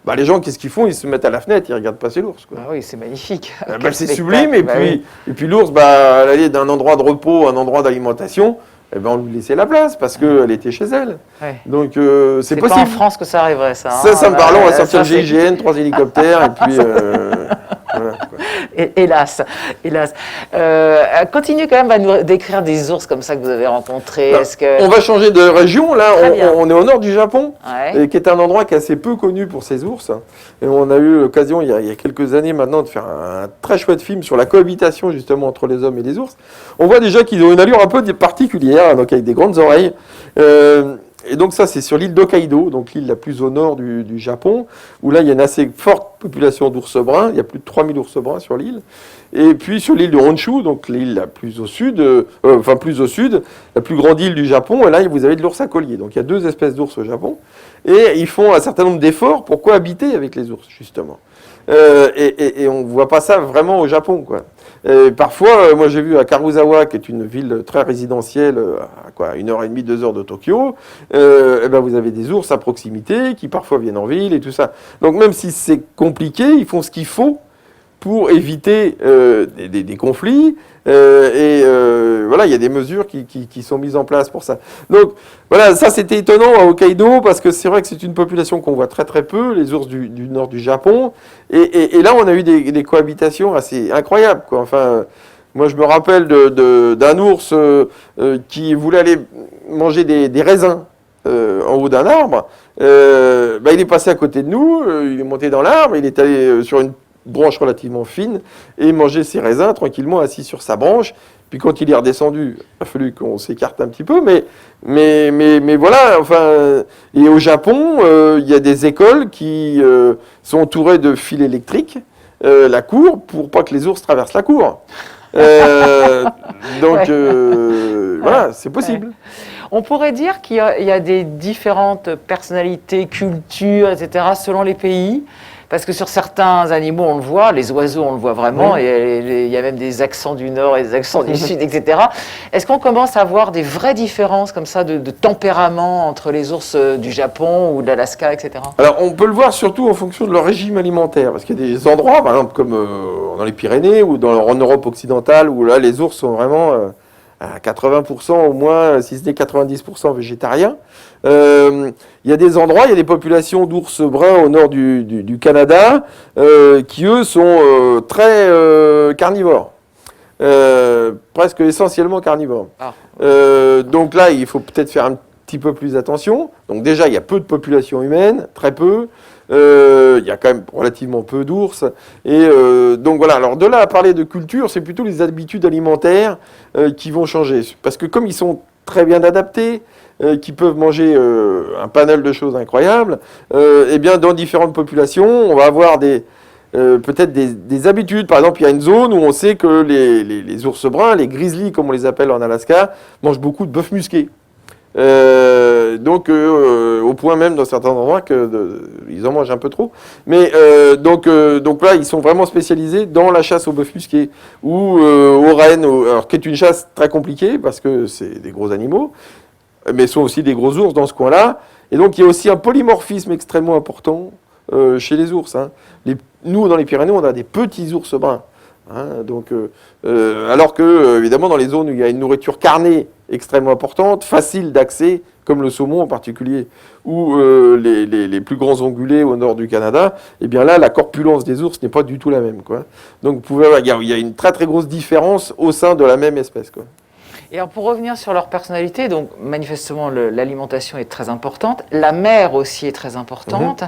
Bah, les gens, qu'est-ce qu'ils font? Ils se mettent à la fenêtre, ils regardent passer l'ours, quoi. Ah oui, c'est magnifique. C'est sublime. Et puis l'ours, elle allait d'un endroit de repos à un endroit d'alimentation. Eh ben, on lui laissait la place parce qu'elle était chez elle. Ouais. Donc, c'est possible. C'est pas en France que ça arriverait, ça. Ça me parle, on va sortir le GIGN, 3 hélicoptères, et puis... voilà, quoi. Hélas. Continuez quand même à nous décrire des ours comme ça que vous avez rencontrés. On va changer de région. Là, on est au nord du Japon, ouais. qui est un endroit qui est assez peu connu pour ses ours. Et on a eu l'occasion, il y a quelques années maintenant, de faire un très chouette film sur la cohabitation justement entre les hommes et les ours. On voit déjà qu'ils ont une allure un peu particulière, donc avec des grandes oreilles. Et donc ça, c'est sur l'île d'Hokkaido, donc l'île la plus au nord du Japon, où là, il y a une assez forte population d'ours bruns. Il y a plus de 3000 ours bruns sur l'île. Et puis sur l'île de Honshu, donc l'île la plus au sud, la plus grande île du Japon, et là, vous avez de l'ours à collier. Donc il y a 2 espèces d'ours au Japon. Et ils font un certain nombre d'efforts pour cohabiter avec les ours, justement. Et on ne voit pas ça vraiment au Japon, quoi. Parfois, moi j'ai vu à Karuizawa, qui est une ville très résidentielle, à 1h30, 2 heures de Tokyo, vous avez des ours à proximité qui parfois viennent en ville et tout ça. Donc même si c'est compliqué, ils font ce qu'il faut pour éviter des conflits. Voilà, il y a des mesures qui sont mises en place pour ça. Donc voilà, ça c'était étonnant à Hokkaido parce que c'est vrai que c'est une population qu'on voit très très peu, les ours du nord du Japon. Et là, on a eu des cohabitations assez incroyables, quoi. Enfin, moi je me rappelle d'un ours qui voulait aller manger des raisins en haut d'un arbre. Il est passé à côté de nous, il est monté dans l'arbre, il est allé sur une branche relativement fine et manger ses raisins tranquillement assis sur sa branche. Puis quand il est redescendu, il a fallu qu'on s'écarte un petit peu, mais voilà, enfin, et au Japon, il y a des écoles qui sont entourées de fils électriques, la cour, pour pas que les ours traversent la cour. Donc, voilà, c'est possible. Ouais. On pourrait dire qu'il y a des différentes personnalités, cultures, etc., selon les pays. Parce que sur certains animaux, on le voit, les oiseaux, on le voit vraiment, oui. Et il y a même des accents du nord et des accents du sud, etc. Est-ce qu'on commence à voir des vraies différences comme ça de tempérament entre les ours du Japon ou de l'Alaska, etc. Alors, on peut le voir surtout en fonction de leur régime alimentaire. Parce qu'il y a des endroits, par exemple, comme dans les Pyrénées ou en Europe occidentale, où là, les ours sont vraiment à 80% au moins, si ce n'est 90% végétariens. Il y a des endroits, il y a des populations d'ours bruns au nord du Canada qui, eux, sont très carnivores. Presque essentiellement carnivores. Ah. Donc là, il faut peut-être faire un petit peu plus attention. Donc déjà, il y a peu de population humaine, très peu. Il y a quand même relativement peu d'ours. Et donc voilà, alors de là à parler de culture, c'est plutôt les habitudes alimentaires qui vont changer. Parce que comme ils sont très bien adaptés, qui peuvent manger un panel de choses incroyables, eh bien dans différentes populations, on va avoir peut-être des habitudes. Par exemple, il y a une zone où on sait que les ours bruns, les grizzlies comme on les appelle en Alaska, mangent beaucoup de bœuf musqué. Au point même dans certains endroits ils en mangent un peu trop. Mais donc là, ils sont vraiment spécialisés dans la chasse au bœuf musqué ou aux rennes, alors qui est une chasse très compliquée parce que c'est des gros animaux, mais sont aussi des gros ours dans ce coin-là. Et donc il y a aussi un polymorphisme extrêmement important chez les ours. Hein. Nous, dans les Pyrénées, on a des petits ours bruns. Hein, alors que, évidemment, dans les zones où il y a une nourriture carnée extrêmement importante, facile d'accès, comme le saumon en particulier, ou les plus grands ongulés au nord du Canada, eh bien là, la corpulence des ours n'est pas du tout la même, quoi. Donc, il y a une très très grosse différence au sein de la même espèce, quoi. Et alors pour revenir sur leur personnalité, donc manifestement l'alimentation est très importante, la mère aussi est très importante.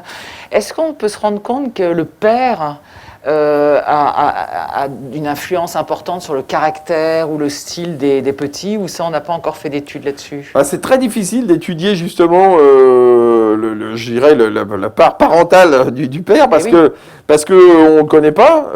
Est-ce qu'on peut se rendre compte que le père a une influence importante sur le caractère ou le style des petits, ou ça on n'a pas encore fait d'études là-dessus? C'est très difficile d'étudier justement je dirais la part parentale du père parce que on ne connaît pas.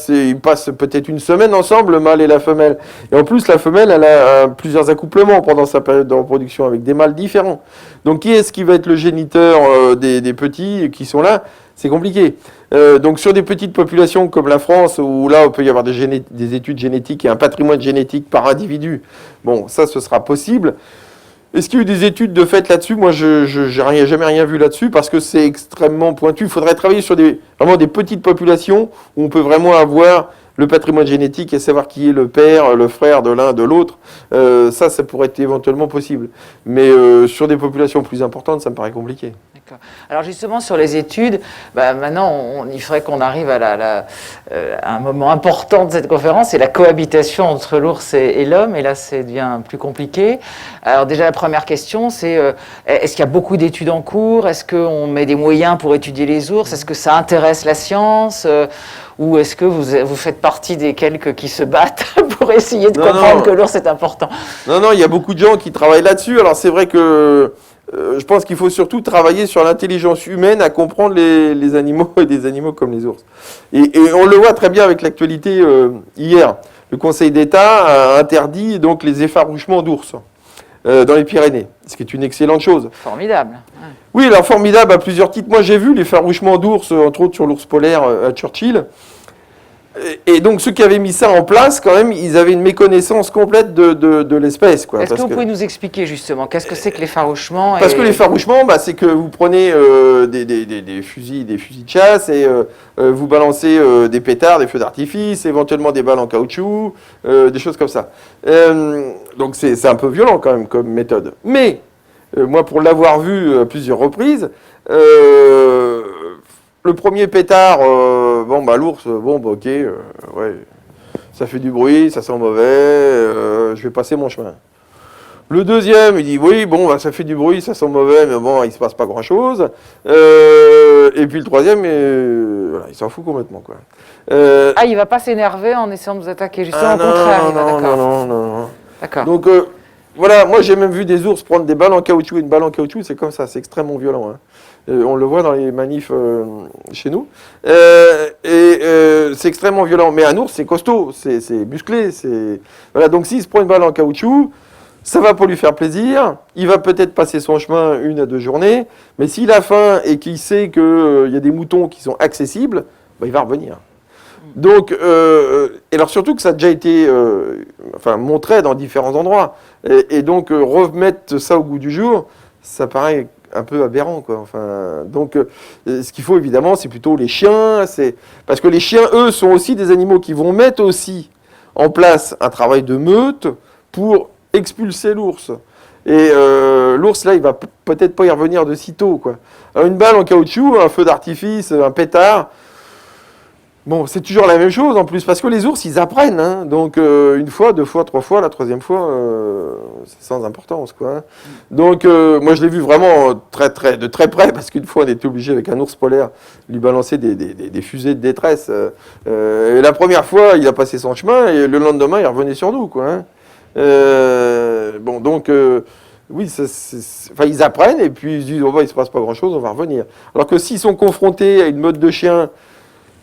Ils passent peut-être une semaine ensemble, le mâle et la femelle. Et en plus, la femelle, elle a plusieurs accouplements pendant sa période de reproduction avec des mâles différents. Donc, qui est-ce qui va être le géniteur des petits qui sont là? C'est compliqué. Donc, sur des petites populations comme la France, où là, il peut y avoir des études génétiques et un patrimoine génétique par individu, bon, ça, ce sera possible. Est-ce qu'il y a eu des études de fait là-dessus? Moi, je n'ai jamais rien vu là-dessus parce que c'est extrêmement pointu. Il faudrait travailler sur vraiment des petites populations où on peut vraiment avoir le patrimoine génétique et savoir qui est le père, le frère de l'un, de l'autre. Ça pourrait être éventuellement possible. Mais sur des populations plus importantes, ça me paraît compliqué. D'accord. Alors justement, sur les études, maintenant, il faudrait qu'on arrive à un moment important de cette conférence, c'est la cohabitation entre l'ours et l'homme, et là, ça devient plus compliqué. Alors déjà, la première question, c'est est-ce qu'il y a beaucoup d'études en cours? Est-ce qu'on met des moyens pour étudier les ours? Est-ce que ça intéresse la science? Ou est-ce que vous faites partie des quelques qui se battent pour essayer de comprendre que l'ours est important? Non, il y a beaucoup de gens qui travaillent là-dessus. Alors c'est vrai que je pense qu'il faut surtout travailler sur l'intelligence humaine à comprendre les animaux et des animaux comme les ours. Et on le voit très bien avec l'actualité hier. Le Conseil d'État a interdit donc les effarouchements d'ours dans les Pyrénées, ce qui est une excellente chose. Formidable. Ouais. Oui, alors formidable à plusieurs titres. Moi j'ai vu l'effarouchement d'ours, entre autres sur l'ours polaire à Churchill. Et donc ceux qui avaient mis ça en place, quand même, ils avaient une méconnaissance complète de l'espèce, quoi. Est-ce que vous pouvez nous expliquer justement qu'est-ce que c'est que l'effarouchement? Parce que l'effarouchement, c'est que vous prenez des fusils de chasse et vous balancez des pétards, des feux d'artifice, éventuellement des balles en caoutchouc, des choses comme ça. Donc c'est un peu violent quand même comme méthode. Mais moi, pour l'avoir vu à plusieurs reprises, le premier pétard, l'ours, ok, ouais, ça fait du bruit, ça sent mauvais, je vais passer mon chemin. Le deuxième, il dit, oui, ça fait du bruit, ça sent mauvais, mais bon, il se passe pas grand-chose. Et puis le troisième, il s'en fout complètement, quoi. Il va pas s'énerver en essayant de vous attaquer, justement, au contraire. Non. D'accord. Donc, voilà, moi j'ai même vu des ours prendre des balles en caoutchouc, et une balle en caoutchouc, c'est comme ça, c'est extrêmement violent, hein. On le voit dans les manifs chez nous. C'est extrêmement violent. Mais un ours, c'est costaud, c'est musclé. Voilà, donc s'il se prend une balle en caoutchouc, ça va pas lui faire plaisir. Il va peut-être passer son chemin 1 à 2 journées. Mais s'il a faim et qu'il sait qu'il y a des moutons qui sont accessibles, il va revenir. Donc, et alors surtout que ça a déjà été montré dans différents endroits. Et donc, remettre ça au goût du jour, ça paraît un peu aberrant, quoi. Donc, ce qu'il faut évidemment, c'est plutôt les chiens. Parce que les chiens, eux, sont aussi des animaux qui vont mettre aussi en place un travail de meute pour expulser l'ours. Et l'ours, là, il va peut-être pas y revenir de sitôt, quoi. Alors, une balle en caoutchouc, un feu d'artifice, un pétard. Bon, c'est toujours la même chose en plus, parce que les ours, ils apprennent, hein. Donc, 1 fois, 2 fois, 3 fois, la 3e fois, c'est sans importance, quoi. Hein. Donc, moi, je l'ai vu vraiment de très près, parce qu'une fois, on était obligé, avec un ours polaire, lui balancer des fusées de détresse. Et la première fois, il a passé son chemin, et le lendemain, il revenait sur nous, quoi. Hein. Oui, ils apprennent, et puis ils se disent, il ne se passe pas grand-chose, on va revenir. Alors que s'ils sont confrontés à une meute de chiens,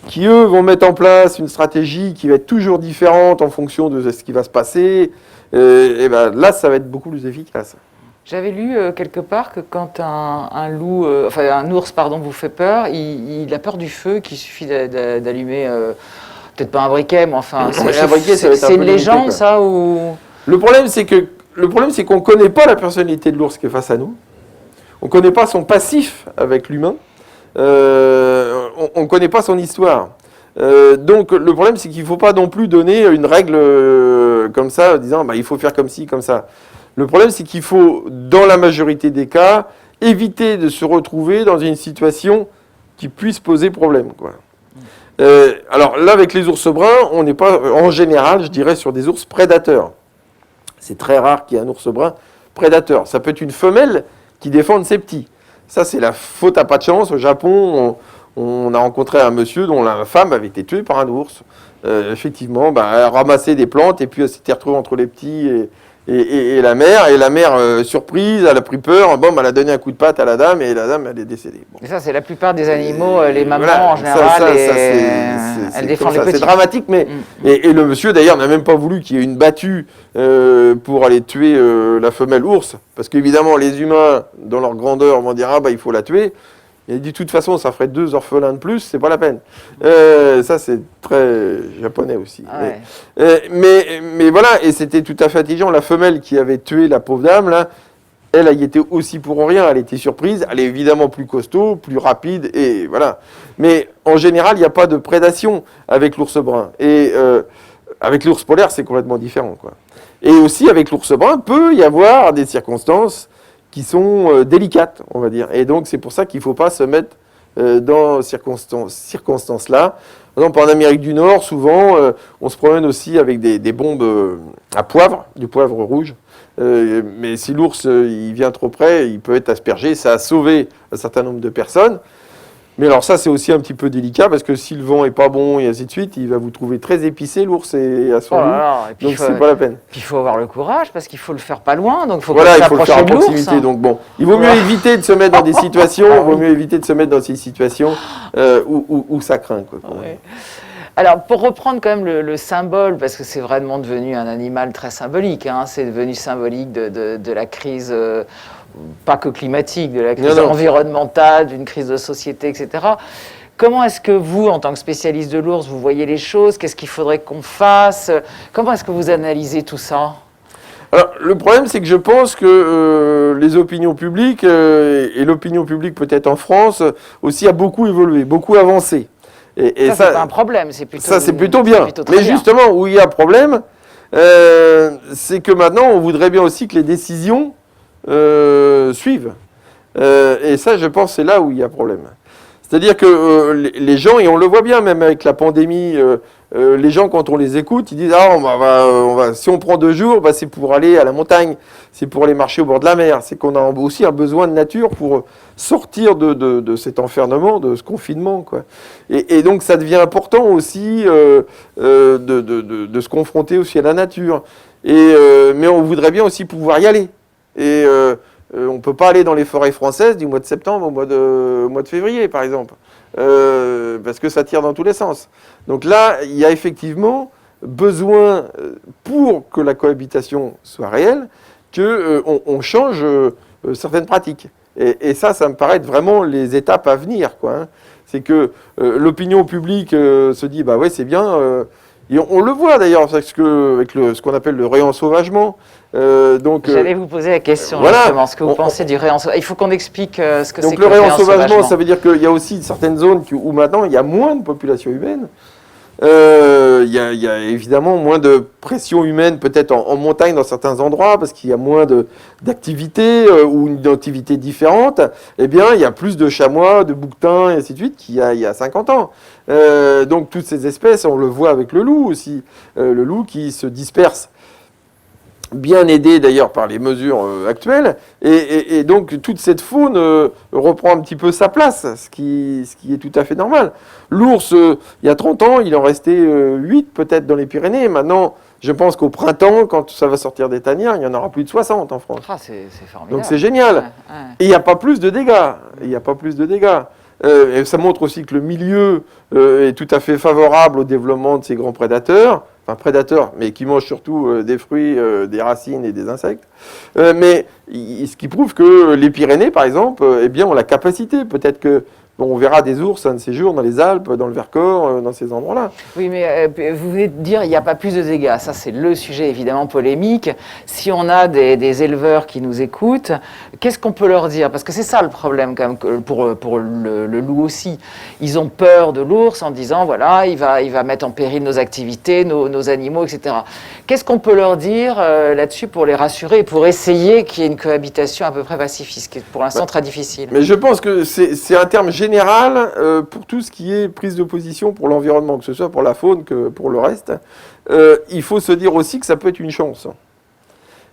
qui eux vont mettre en place une stratégie qui va être toujours différente en fonction de ce qui va se passer, et ben là, ça va être beaucoup plus efficace. J'avais lu quelque part que quand un ours pardon, vous fait peur, il a peur du feu, qu'il suffit d'allumer, peut-être pas un briquet, mais enfin, c'est une légende, ça, ou... Le problème, c'est qu'on ne connaît pas la personnalité de l'ours qui est face à nous. On ne connaît pas son passif avec l'humain. On ne connaît pas son histoire. Donc le problème, c'est qu'il ne faut pas non plus donner une règle comme ça, en disant il faut faire comme ci, comme ça. Le problème, c'est qu'il faut, dans la majorité des cas, éviter de se retrouver dans une situation qui puisse poser problème, quoi. Alors là, avec les ours bruns, on n'est pas, en général, je dirais, sur des ours prédateurs. C'est très rare qu'il y ait un ours brun prédateur. Ça peut être une femelle qui défende ses petits. Ça, c'est la faute à pas de chance. Au Japon, on a rencontré un monsieur dont la femme avait été tuée par un ours. Effectivement, elle ramassait des plantes et puis elle s'était retrouvée entre les petits et la mère. Et la mère, surprise, elle a pris peur. Bon, elle a donné un coup de patte à la dame et la dame, elle est décédée. Bon. Et ça, c'est la plupart des animaux, les mamans en général, elles défendent les petits. C'est dramatique, mais et le monsieur d'ailleurs n'a même pas voulu qu'il y ait une battue pour aller tuer la femelle ours, parce qu'évidemment les humains, dans leur grandeur, vont dire il faut la tuer. Il a dit de toute façon, ça ferait 2 orphelins de plus, c'est pas la peine. Ça, c'est très japonais aussi. Ah ouais. Mais voilà, et c'était tout à fait intelligent. La femelle qui avait tué la pauvre dame, là, elle y était aussi pour rien. Elle était surprise. Elle est évidemment plus costaud, plus rapide, et voilà. Mais en général, il n'y a pas de prédation avec l'ours brun. Et avec l'ours polaire, c'est complètement différent, quoi. Et aussi, avec l'ours brun, peut y avoir des circonstances qui sont délicates, on va dire. Et donc, c'est pour ça qu'il ne faut pas se mettre dans ces circonstances-là. Par exemple, en Amérique du Nord, souvent, on se promène aussi avec des bombes à poivre, du poivre rouge. Mais si l'ours il vient trop près, il peut être aspergé. Ça a sauvé un certain nombre de personnes. Mais alors ça, c'est aussi un petit peu délicat, parce que si le vent n'est pas bon et ainsi de suite, il va vous trouver très épicé, l'ours, et à son goût. Donc, c'est pas la peine. Puis il faut avoir le courage, parce qu'il faut le faire pas loin, donc il faut il faut le faire à proximité. Donc bon, il vaut mieux éviter de se mettre dans des situations, ces situations où ça craint, quoi. Ouais. Alors, pour reprendre quand même le symbole, parce que c'est vraiment devenu un animal très symbolique, hein, c'est devenu symbolique de la crise... pas que climatique, de la crise environnementale, d'une crise de société, etc. Comment est-ce que vous, en tant que spécialiste de l'ours, vous voyez les choses? Qu'est-ce qu'il faudrait qu'on fasse? Comment est-ce que vous analysez tout ça? Alors, le problème, c'est que je pense que les opinions publiques, et l'opinion publique peut-être en France, aussi a beaucoup évolué, beaucoup avancé. Et ça, c'est pas un problème, c'est plutôt... Ça, c'est plutôt bien. Mais justement, où il y a problème, c'est que maintenant, on voudrait bien aussi que les décisions suivent. Et ça, je pense, c'est là où il y a problème. C'est-à-dire que les gens, et on le voit bien même avec la pandémie, les gens, quand on les écoute, ils disent si on prend 2 jours, c'est pour aller à la montagne, c'est pour aller marcher au bord de la mer, c'est qu'on a aussi un besoin de nature pour sortir de cet enfermement, de ce confinement, quoi. Et donc ça devient important aussi de se confronter aussi à la nature. Mais on voudrait bien aussi pouvoir y aller. Et on ne peut pas aller dans les forêts françaises du mois de septembre au mois de février, par exemple, parce que ça tire dans tous les sens. Donc là, il y a effectivement besoin, pour que la cohabitation soit réelle, qu'on change certaines pratiques. Et ça me paraît être vraiment les étapes à venir, quoi, hein. C'est que l'opinion publique se dit, ouais, c'est bien... et on le voit d'ailleurs avec ce qu'on appelle le réensauvagement. J'allais vous poser la question, justement, ce que vous pensez du réensauvagement. Il faut qu'on explique ce que c'est que le réensauvagement. Ça veut dire qu'il y a aussi certaines zones où maintenant il y a moins de population humaine. Il y a évidemment moins de pression humaine peut-être en montagne dans certains endroits parce qu'il y a moins d'activités ou une activité différente. Eh bien, il y a plus de chamois, de bouquetins et ainsi de suite qu'il y a 50 ans. Donc toutes ces espèces, on le voit avec le loup aussi. Le loup qui se disperse, bien aidé d'ailleurs par les mesures actuelles, et donc toute cette faune reprend un petit peu sa place, ce qui est tout à fait normal. L'ours, il y a 30 ans, il en restait 8 peut-être dans les Pyrénées. Maintenant, je pense qu'au printemps, quand ça va sortir des tanières, il y en aura plus de 60 en France. Ah, c'est formidable. Donc c'est génial. Ouais. Et il n'y a pas plus de dégâts. Et ça montre aussi que le milieu est tout à fait favorable au développement de ces grands prédateurs, enfin prédateurs, mais qui mangent surtout des fruits, des racines et des insectes. Ce qui prouve que les Pyrénées, par exemple, eh bien, ont la capacité, peut-être que bon, on verra des ours un de ces jours dans les Alpes, dans le Vercors, dans ces endroits-là. Oui, mais vous venez de dire qu'il n'y a pas plus de dégâts. Ça, c'est le sujet évidemment polémique. Si on a des éleveurs qui nous écoutent, qu'est-ce qu'on peut leur dire? Parce que c'est ça le problème quand même, pour le loup aussi. Ils ont peur de l'ours en disant, voilà, il va mettre en péril nos activités, nos animaux, etc. Qu'est-ce qu'on peut leur dire là-dessus pour les rassurer et pour essayer qu'il y ait une cohabitation à peu près pacifique, ce qui est pour l'instant très difficile? Mais je pense que c'est un terme général pour tout ce qui est prise de position pour l'environnement, que ce soit pour la faune que pour le reste. Il faut se dire aussi que ça peut être une chance.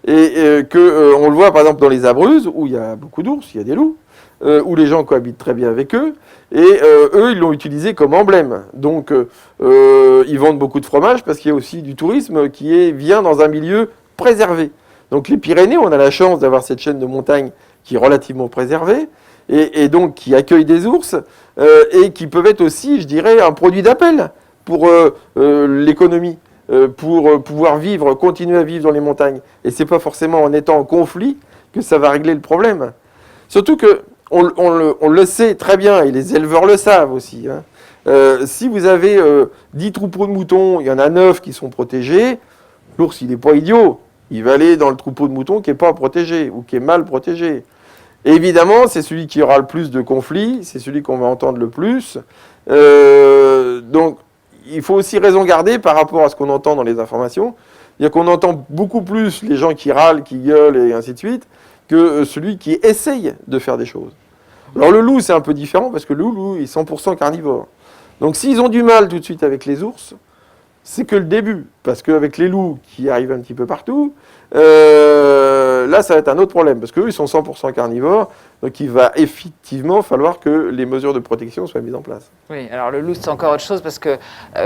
Et on le voit par exemple dans les Abruzzes, où il y a beaucoup d'ours, il y a des loups, où les gens cohabitent très bien avec eux, et eux, ils l'ont utilisé comme emblème. Donc, ils vendent beaucoup de fromage parce qu'il y a aussi du tourisme qui vient dans un milieu préservé. Donc, les Pyrénées, on a la chance d'avoir cette chaîne de montagne qui est relativement préservée, et donc qui accueille des ours, et qui peuvent être aussi, je dirais, un produit d'appel pour l'économie, pour pouvoir vivre, continuer à vivre dans les montagnes. Et c'est pas forcément en étant en conflit que ça va régler le problème. Surtout que on le sait très bien, et les éleveurs le savent aussi. Si vous avez 10 troupeaux de moutons, il y en a 9 qui sont protégés, l'ours, il n'est pas idiot. Il va aller dans le troupeau de moutons qui n'est pas protégé ou qui est mal protégé. Et évidemment, c'est celui qui aura le plus de conflits, c'est celui qu'on va entendre le plus. Donc, il faut aussi raison garder par rapport à ce qu'on entend dans les informations. C'est-à-dire qu'on entend beaucoup plus les gens qui râlent, qui gueulent et ainsi de suite, que celui qui essaye de faire des choses. Alors le loup, c'est un peu différent parce que le loup est 100% carnivore. Donc s'ils ont du mal tout de suite avec les ours, c'est que le début. Parce qu'avec les loups qui arrivent un petit peu partout, là, ça va être un autre problème. Parce qu'eux, ils sont 100% carnivores. Donc, il va effectivement falloir que les mesures de protection soient mises en place. Oui, alors le loup, c'est encore autre chose parce que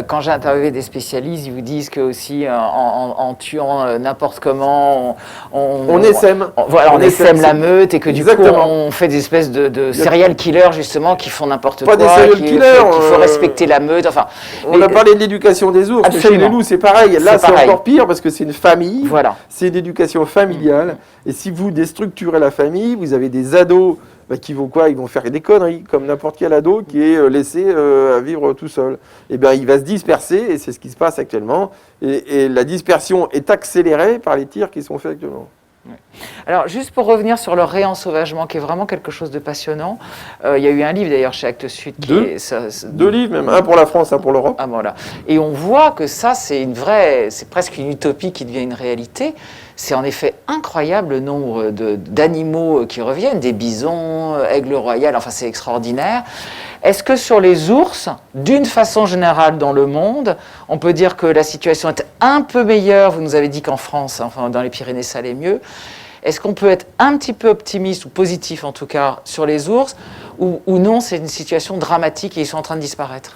quand j'ai interviewé des spécialistes, ils vous disent que aussi en tuant n'importe comment, on essaime. On essaime la meute et que du Exactement. coup, on fait des espèces de serial killers, justement, qui font n'importe quoi. Pas des serial killers. Qu'il faut respecter la meute. Enfin, on a parlé de l'éducation des ours. Mais chez les loups, c'est pareil. Là, c'est encore pire parce que c'est une famille. Voilà. C'est une éducation familiale. Et si vous déstructurez la famille, vous avez des ados qui vont quoi? Ils vont faire des conneries, comme n'importe quel ado qui est laissé à vivre tout seul. Eh bien, il va se disperser, et c'est ce qui se passe actuellement. Et la dispersion est accélérée par les tirs qui sont faits actuellement. Alors, juste pour revenir sur le réensauvagement, qui est vraiment quelque chose de passionnant, il y a eu un livre d'ailleurs chez Actes Sud qui est... Deux livres même, un pour la France, un pour l'Europe. Ah, voilà. Et on voit que ça, c'est presque une utopie qui devient une réalité. C'est en effet incroyable le nombre d'animaux qui reviennent, des bisons, aigles royales, enfin c'est extraordinaire. Est-ce que sur les ours, d'une façon générale dans le monde, on peut dire que la situation est un peu meilleure? Vous nous avez dit qu'en France, enfin dans les Pyrénées, ça allait mieux. Est-ce qu'on peut être un petit peu optimiste, ou positif en tout cas, sur les ours, ou non, c'est une situation dramatique et ils sont en train de disparaître?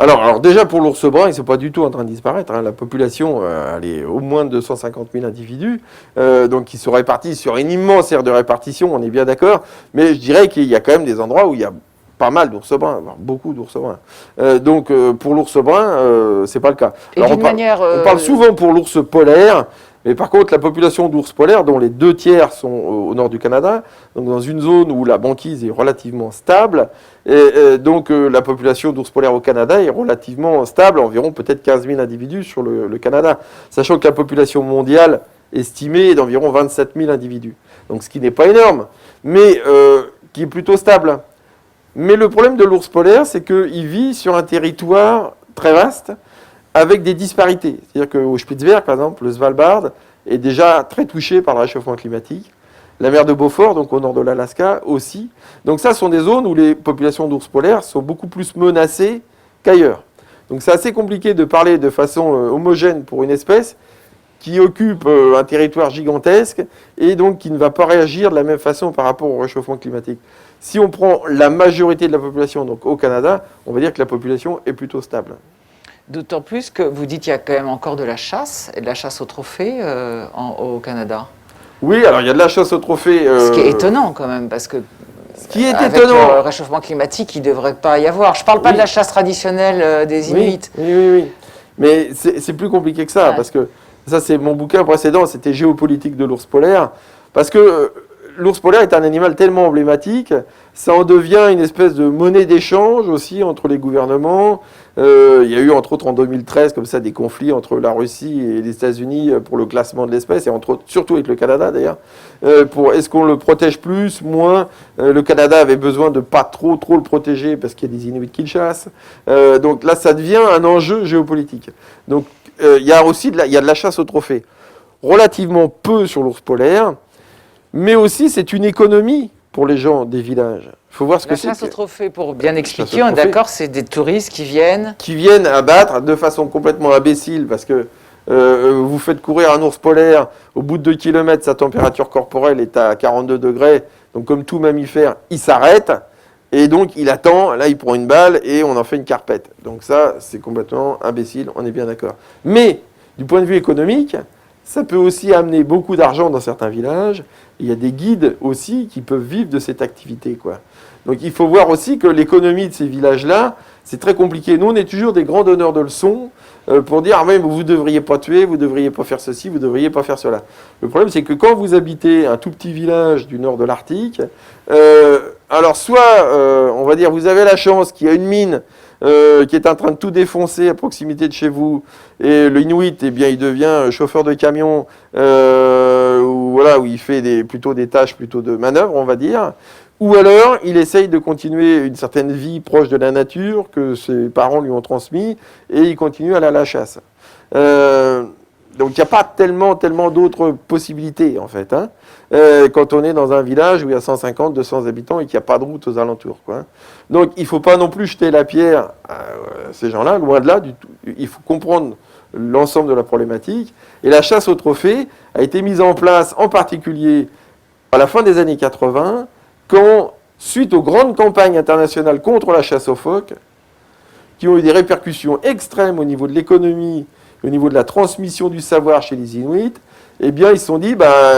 Alors déjà pour l'ours brun, ils ne sont pas du tout en train de disparaître. La population, elle est au moins de 250 000 individus, donc ils se répartissent sur une immense aire de répartition, on est bien d'accord, mais je dirais qu'il y a quand même des endroits où il y a pas mal d'ours bruns, voire beaucoup d'ours bruns. Donc pour l'ours brun, c'est pas le cas. Alors, on parle souvent pour l'ours polaire, mais par contre la population d'ours polaires, dont les 2/3 sont au nord du Canada, donc dans une zone où la banquise est relativement stable, et donc la population d'ours polaires au Canada est relativement stable, environ peut-être 15 000 individus sur le Canada, sachant que la population mondiale estimée est d'environ 27 000 individus. Donc ce qui n'est pas énorme, mais qui est plutôt stable. Mais le problème de l'ours polaire, c'est qu'il vit sur un territoire très vaste, avec des disparités. C'est-à-dire qu'au Spitzberg, par exemple, le Svalbard est déjà très touché par le réchauffement climatique. La mer de Beaufort, donc au nord de l'Alaska, aussi. Donc ça, ce sont des zones où les populations d'ours polaires sont beaucoup plus menacées qu'ailleurs. Donc c'est assez compliqué de parler de façon homogène pour une espèce qui occupe un territoire gigantesque et donc qui ne va pas réagir de la même façon par rapport au réchauffement climatique. Si on prend la majorité de la population, donc au Canada, on va dire que la population est plutôt stable. D'autant plus que vous dites qu'il y a quand même encore de la chasse, et de la chasse au trophée au Canada. Oui, alors il y a de la chasse au trophée. Ce qui est étonnant quand même, parce que... Ce qui est avec étonnant. le réchauffement climatique, il ne devrait pas y avoir. Je ne parle pas Oui. de la chasse traditionnelle des Inuits. Oui. Mais c'est plus compliqué que ça, parce que ça, c'est mon bouquin précédent, c'était Géopolitique de l'ours polaire, parce que l'ours polaire est un animal tellement emblématique, ça en devient une espèce de monnaie d'échange aussi entre les gouvernements. Il y a eu entre autres en 2013 comme ça des conflits entre la Russie et les États-Unis pour le classement de l'espèce, et entre autres, surtout avec le Canada d'ailleurs, pour est-ce qu'on le protège plus, moins. Le Canada avait besoin de pas trop le protéger parce qu'il y a des Inuits qui le chassent. Donc là, ça devient un enjeu géopolitique. Donc il y a aussi il y a de la chasse au trophée. Relativement peu sur l'ours polaire, mais aussi c'est une économie pour les gens des villages. Il faut voir ce que c'est. La chasse au trophée, pour bien expliquer, on est d'accord, c'est des touristes qui viennent abattre de façon complètement imbécile, parce que vous faites courir un ours polaire, au bout de 2 km, sa température corporelle est à 42 degrés, donc comme tout mammifère, il s'arrête, et donc il attend, là il prend une balle, et on en fait une carpette. Donc ça, c'est complètement imbécile, on est bien d'accord. Mais, du point de vue économique, ça peut aussi amener beaucoup d'argent dans certains villages. Il y a des guides aussi qui peuvent vivre de cette activité, quoi. Donc il faut voir aussi que l'économie de ces villages-là, c'est très compliqué. Nous, on est toujours des grands donneurs de leçons pour dire « Ah oui, mais vous ne devriez pas tuer, vous ne devriez pas faire ceci, vous ne devriez pas faire cela ». Le problème, c'est que quand vous habitez un tout petit village du nord de l'Arctique, alors soit, on va dire, vous avez la chance qu'il y a une mine qui est en train de tout défoncer à proximité de chez vous, et le Inuit, eh bien, il devient chauffeur de camion, où il fait plutôt des tâches plutôt de manœuvre, on va dire. Ou alors, il essaye de continuer une certaine vie proche de la nature que ses parents lui ont transmis, et il continue à aller à la chasse. Donc, il n'y a pas tellement d'autres possibilités, en fait, hein, quand on est dans un village où il y a 150, 200 habitants et qu'il n'y a pas de route aux alentours, quoi. Donc, il ne faut pas non plus jeter la pierre à ces gens-là, loin de là, du tout. Il faut comprendre l'ensemble de la problématique. Et la chasse au trophée a été mise en place, en particulier à la fin des années 80, quand, suite aux grandes campagnes internationales contre la chasse aux phoques, qui ont eu des répercussions extrêmes au niveau de l'économie, au niveau de la transmission du savoir chez les Inuits, eh bien, ils se sont dit,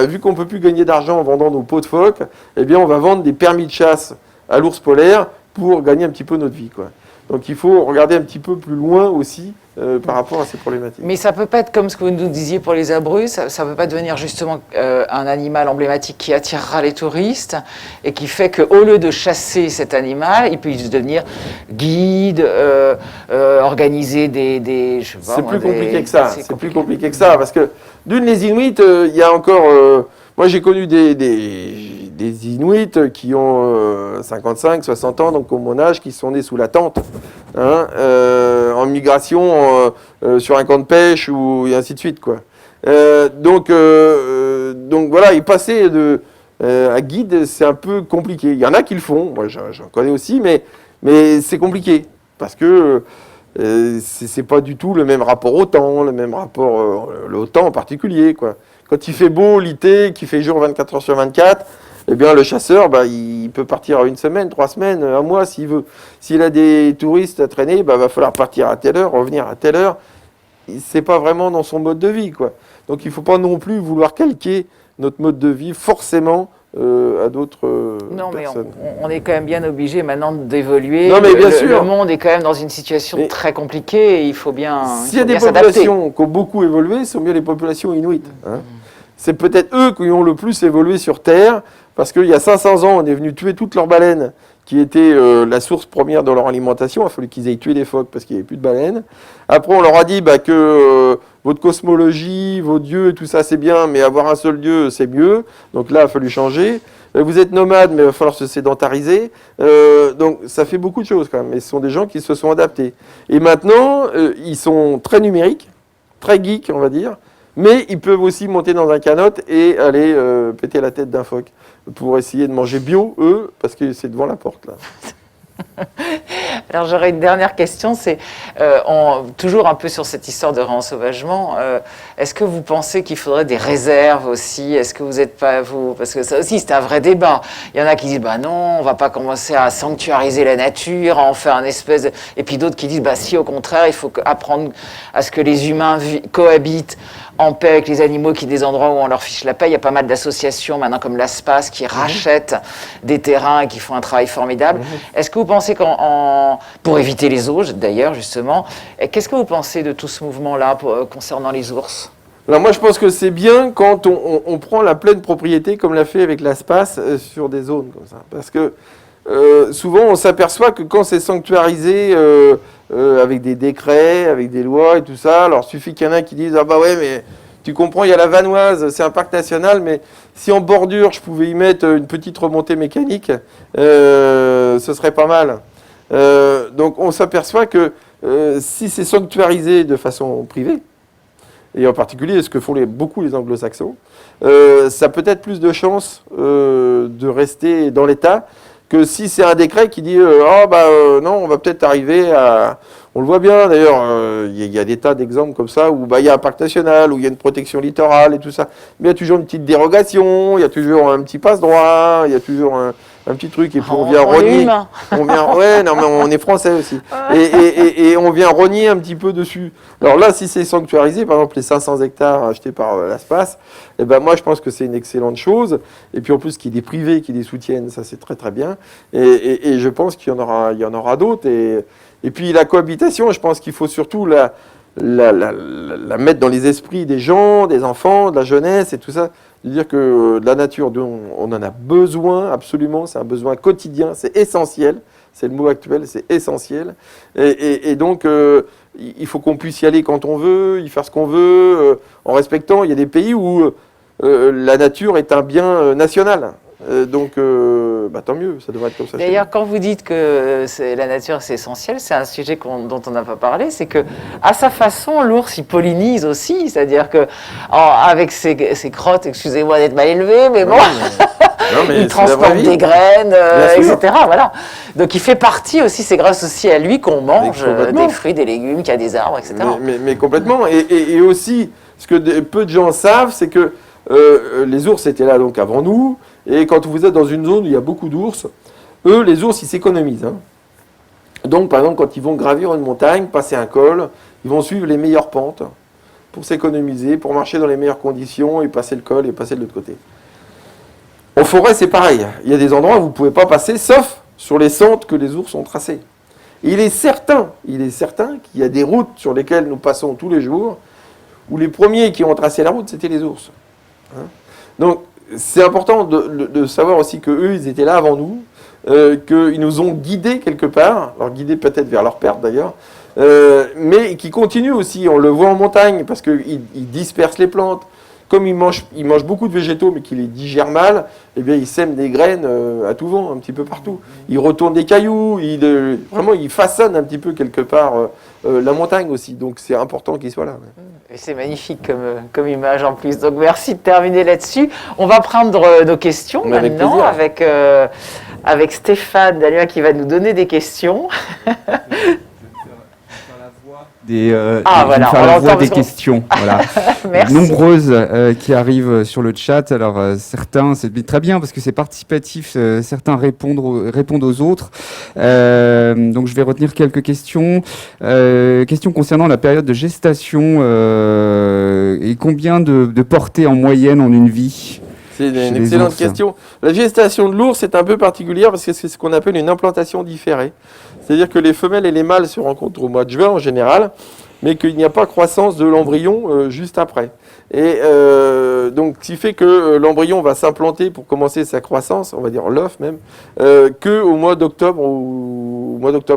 vu qu'on ne peut plus gagner d'argent en vendant nos peaux de phoque, eh bien, on va vendre des permis de chasse à l'ours polaire pour gagner un petit peu notre vie, quoi. Donc, il faut regarder un petit peu plus loin aussi par rapport à ces problématiques. Mais ça ne peut pas être comme ce que vous nous disiez pour les abrus, ça ne peut pas devenir justement un animal emblématique qui attirera les touristes et qui fait qu'au lieu de chasser cet animal, il puisse devenir guide, organiser des je sais pas, c'est moi, plus compliqué que ça. C'est plus compliqué que ça, parce que d'une, les Inuits, il y a encore... moi, j'ai connu des Inuits qui ont 55, 60 ans, donc au mon âge, qui sont nés sous la tente, hein, en migration sur un camp de pêche, et ainsi de suite, quoi. Donc voilà, et passer à guide, c'est un peu compliqué. Il y en a qui le font, moi j'en connais aussi, mais c'est compliqué, parce que c'est pas du tout le même rapport au temps, le même rapport au temps en particulier, quoi. Quand il fait beau l'été, qu'il fait jour 24 heures sur 24, eh bien le chasseur, il peut partir 1 semaine, 3 semaines, 1 mois s'il veut. S'il a des touristes à traîner, va falloir partir à telle heure, revenir à telle heure. C'est pas vraiment dans son mode de vie, quoi. Donc il ne faut pas non plus vouloir calquer notre mode de vie forcément à d'autres non, mais personnes. on est quand même bien obligé maintenant d'évoluer. Non, mais bien sûr. Le monde est quand même dans une situation très compliquée et il faut bien s'il y a des populations qui ont beaucoup évolué, ce sont bien les populations inuites. Hein. C'est peut-être eux qui ont le plus évolué sur Terre, parce qu'il y a 500 ans, on est venu tuer toutes leurs baleines, qui étaient la source première de leur alimentation. Il a fallu qu'ils aient tué les phoques parce qu'il n'y avait plus de baleines. Après, on leur a dit que votre cosmologie, vos dieux et tout ça, c'est bien, mais avoir un seul dieu, c'est mieux. Donc là, il a fallu changer. Vous êtes nomade, mais il va falloir se sédentariser. Donc ça fait beaucoup de choses quand même. Et ce sont des gens qui se sont adaptés. Et maintenant, ils sont très numériques, très geeks, on va dire. Mais ils peuvent aussi monter dans un canot et aller péter la tête d'un phoque pour essayer de manger bio, eux, parce que c'est devant la porte, là. Alors j'aurais une dernière question, c'est toujours un peu sur cette histoire de réensauvagement, est-ce que vous pensez qu'il faudrait des réserves aussi? Est-ce que vous n'êtes pas, vous, parce que ça aussi c'est un vrai débat, il y en a qui disent non, on va pas commencer à sanctuariser la nature, à en faire un espèce et puis d'autres qui disent si, au contraire, il faut apprendre à ce que les humains cohabitent en paix avec les animaux, qui des endroits où on leur fiche la paix. Il y a pas mal d'associations maintenant comme l'ASPAS qui rachètent des terrains et qui font un travail formidable. Est-ce que vous pensez pour éviter les eaux d'ailleurs justement, qu'est-ce que vous pensez de tout ce mouvement-là concernant les ours? Alors moi je pense que c'est bien quand on prend la pleine propriété comme l'a fait avec l'ASPAS sur des zones comme ça. Parce que souvent on s'aperçoit que quand c'est sanctuarisé avec des décrets, avec des lois et tout ça, alors suffit qu'il y en a un qui dise « Ah bah ouais mais tu comprends, il y a la Vanoise, c'est un parc national, mais si en bordure je pouvais y mettre une petite remontée mécanique, ce serait pas mal. » Donc on s'aperçoit que si c'est sanctuarisé de façon privée, et en particulier ce que font beaucoup les anglo-saxons, ça a peut-être plus de chances de rester dans l'état que si c'est un décret qui dit non, on va peut-être arriver à... On le voit bien d'ailleurs, il y a des tas d'exemples comme ça où il y a un parc national, où il y a une protection littorale et tout ça, mais il y a toujours une petite dérogation, il y a toujours un petit passe-droit, il y a toujours un petit truc, et puis on vient rogner. Ouais, non, mais on est français aussi. Et on vient rogner un petit peu dessus. Alors là, si c'est sanctuarisé, par exemple les 500 hectares achetés par l'ASPAS, eh ben moi je pense que c'est une excellente chose. Et puis en plus qu'il y ait des privés qui les soutiennent, ça c'est très très bien. Et je pense qu'il y en aura d'autres. Et puis la cohabitation, je pense qu'il faut surtout la mettre dans les esprits des gens, des enfants, de la jeunesse et tout ça. C'est-à-dire que la nature, on en a besoin absolument, c'est un besoin quotidien, c'est essentiel, c'est le mot actuel, c'est essentiel. Et donc, il faut qu'on puisse y aller quand on veut, y faire ce qu'on veut, en respectant. Il y a des pays où la nature est un bien national. Donc, tant mieux, ça devrait être comme ça. D'ailleurs, quand vous dites que la nature c'est essentiel, c'est un sujet dont on n'a pas parlé, c'est que à sa façon, l'ours il pollinise aussi, c'est-à-dire que avec ses crottes, excusez-moi d'être mal élevé, mais bon, il transporte des graines, etc. Voilà. Donc il fait partie aussi, c'est grâce aussi à lui qu'on mange des fruits, des légumes, qu'il y a des arbres, etc. Mais complètement. Et aussi, ce que peu de gens savent, c'est que les ours étaient là donc avant nous. Et quand vous êtes dans une zone où il y a beaucoup d'ours, eux, les ours, ils s'économisent. Donc, par exemple, quand ils vont gravir une montagne, passer un col, ils vont suivre les meilleures pentes pour s'économiser, pour marcher dans les meilleures conditions et passer le col et passer de l'autre côté. En forêt, c'est pareil. Il y a des endroits où vous ne pouvez pas passer, sauf sur les sentes que les ours ont tracées. Et il est certain qu'il y a des routes sur lesquelles nous passons tous les jours, où les premiers qui ont tracé la route, c'était les ours. Donc, c'est important de savoir aussi qu'eux, ils étaient là avant nous, qu'ils nous ont guidés quelque part, alors guidés peut-être vers leur perte d'ailleurs, mais qui continuent aussi, on le voit en montagne, parce qu'ils dispersent les plantes. Comme ils mangent beaucoup de végétaux, mais qu'ils les digèrent mal, eh bien, ils sèment des graines à tout vent, un petit peu partout. Ils retournent des cailloux, vraiment, ils façonnent un petit peu quelque part la montagne aussi. Donc, c'est important qu'ils soient là. Et c'est magnifique comme image en plus. Donc, merci de terminer là-dessus. On va prendre nos questions maintenant avec Stéphane Dalluin qui va nous donner des questions. La voix des questions. Voilà. Nombreuses qui arrivent sur le chat. Alors certains, c'est très bien parce que c'est participatif. Certains répondent aux autres. Donc je vais retenir quelques questions. Questions concernant la période de gestation et combien de portées en moyenne en une vie. C'est une excellente question. La gestation de l'ours est un peu particulière parce que c'est ce qu'on appelle une implantation différée. C'est-à-dire que les femelles et les mâles se rencontrent au mois de juin en général, mais qu'il n'y a pas croissance de l'embryon juste après. Et donc, ce qui fait que l'embryon va s'implanter pour commencer sa croissance, on va dire l'œuf même, qu'au mois d'octobre,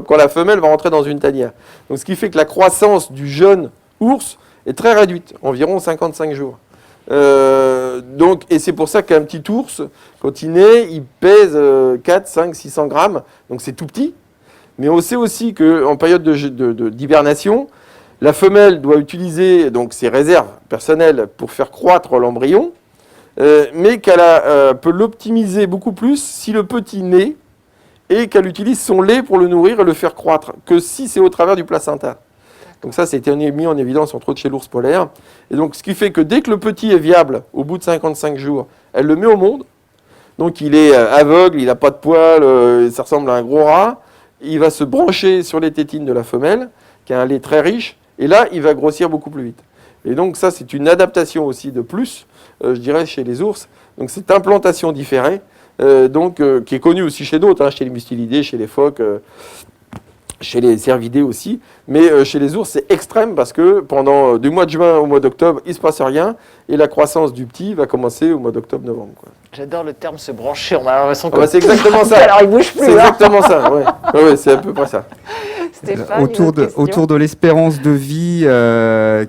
quand la femelle va rentrer dans une tanière. Donc, ce qui fait que la croissance du jeune ours est très réduite, environ 55 jours. Et c'est pour ça qu'un petit ours, quand il naît, il pèse 4, 5, 600 grammes, donc c'est tout petit. Mais on sait aussi qu'en période d'hibernation, la femelle doit utiliser donc, ses réserves personnelles pour faire croître l'embryon, mais qu'elle peut l'optimiser beaucoup plus si le petit naît et qu'elle utilise son lait pour le nourrir et le faire croître, que si c'est au travers du placenta. Donc ça, été mis en évidence entre autres chez l'ours polaire. Et donc ce qui fait que dès que le petit est viable, au bout de 55 jours, elle le met au monde. Donc il est aveugle, il n'a pas de poils, ça ressemble à un gros rat. Il va se brancher sur les tétines de la femelle, qui a un lait très riche, et là, il va grossir beaucoup plus vite. Et donc ça, c'est une adaptation aussi de plus, je dirais, chez les ours. Donc cette implantation différée, qui est connue aussi chez d'autres, chez les mustelidés, chez les phoques, chez les cervidés aussi. Mais chez les ours, c'est extrême parce que pendant du mois de juin au mois d'octobre, il ne se passe rien. Et la croissance du petit va commencer au mois d'octobre-novembre. J'adore le terme se brancher. On a l'impression que c'est exactement ça. Alors il bouge plus. C'est exactement ça. Ouais, c'est à peu près ça. Stéphane, autour de l'espérance de vie,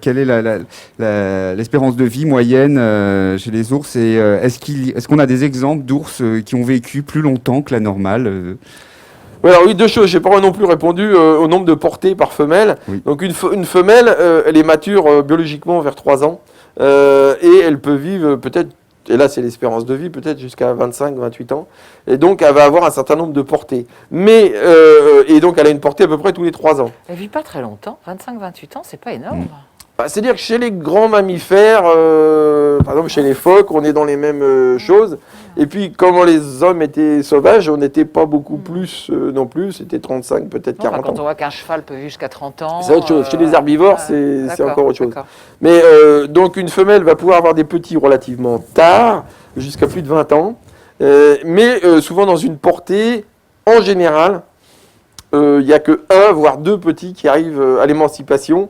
quelle est l'espérance de vie moyenne chez les ours et est-ce qu'on a des exemples d'ours qui ont vécu plus longtemps que la normale Oui, deux choses. Je n'ai pas non plus répondu au nombre de portées par femelle. Oui. Donc une femelle, elle est mature biologiquement vers 3 ans et elle peut vivre peut-être, et là c'est l'espérance de vie, peut-être jusqu'à 25-28 ans. Et donc elle va avoir un certain nombre de portées. Et donc elle a une portée à peu près tous les 3 ans. Elle ne vit pas très longtemps. 25-28 ans, c'est pas énorme. C'est-à-dire que chez les grands mammifères, par exemple chez les phoques, on est dans les mêmes choses. Et puis, comme les hommes étaient sauvages, on n'était pas beaucoup plus non plus. C'était 35, peut-être 40 ans. Quand on voit qu'un cheval peut vivre jusqu'à 30 ans... C'est autre chose. Chez les herbivores, c'est encore autre chose. Mais donc, une femelle va pouvoir avoir des petits relativement tard, jusqu'à plus de 20 ans. Mais souvent dans une portée, en général, il n'y a que 1, voire 2 petits qui arrivent à l'émancipation,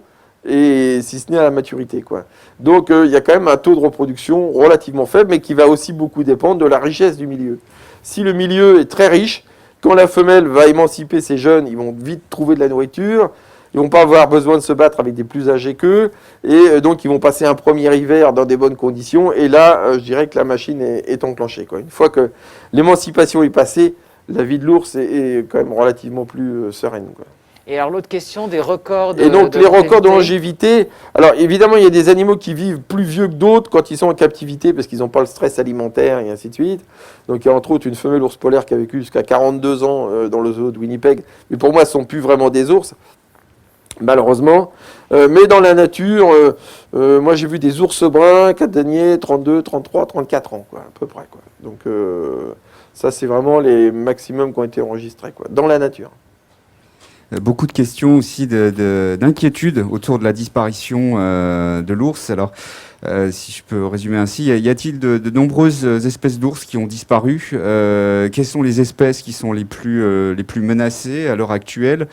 et si ce n'est à la maturité, quoi. Donc il y a quand même un taux de reproduction relativement faible, mais qui va aussi beaucoup dépendre de la richesse du milieu. Si le milieu est très riche, quand la femelle va émanciper ses jeunes, ils vont vite trouver de la nourriture, ils vont pas avoir besoin de se battre avec des plus âgés qu'eux, et donc ils vont passer un premier hiver dans des bonnes conditions, et là, je dirais que la machine est enclenchée, quoi. Une fois que l'émancipation est passée, la vie de l'ours est quand même relativement plus sereine, quoi. Et alors l'autre question des records Et donc les records de longévité, alors évidemment il y a des animaux qui vivent plus vieux que d'autres quand ils sont en captivité parce qu'ils n'ont pas le stress alimentaire et ainsi de suite. Donc il y a entre autres une femelle ours polaire qui a vécu jusqu'à 42 ans dans le zoo de Winnipeg. Mais pour moi ce ne sont plus vraiment des ours, malheureusement. Mais dans la nature, moi j'ai vu des ours bruns, casaniers, 32, 33, 34 ans, quoi, à peu près, quoi. Donc ça c'est vraiment les maximums qui ont été enregistrés, quoi, dans la nature. Beaucoup de questions aussi d'inquiétude autour de la disparition de l'ours. Alors, si je peux résumer ainsi, y a-t-il de nombreuses espèces d'ours qui ont disparu Quelles sont les espèces qui sont les plus menacées à l'heure actuelle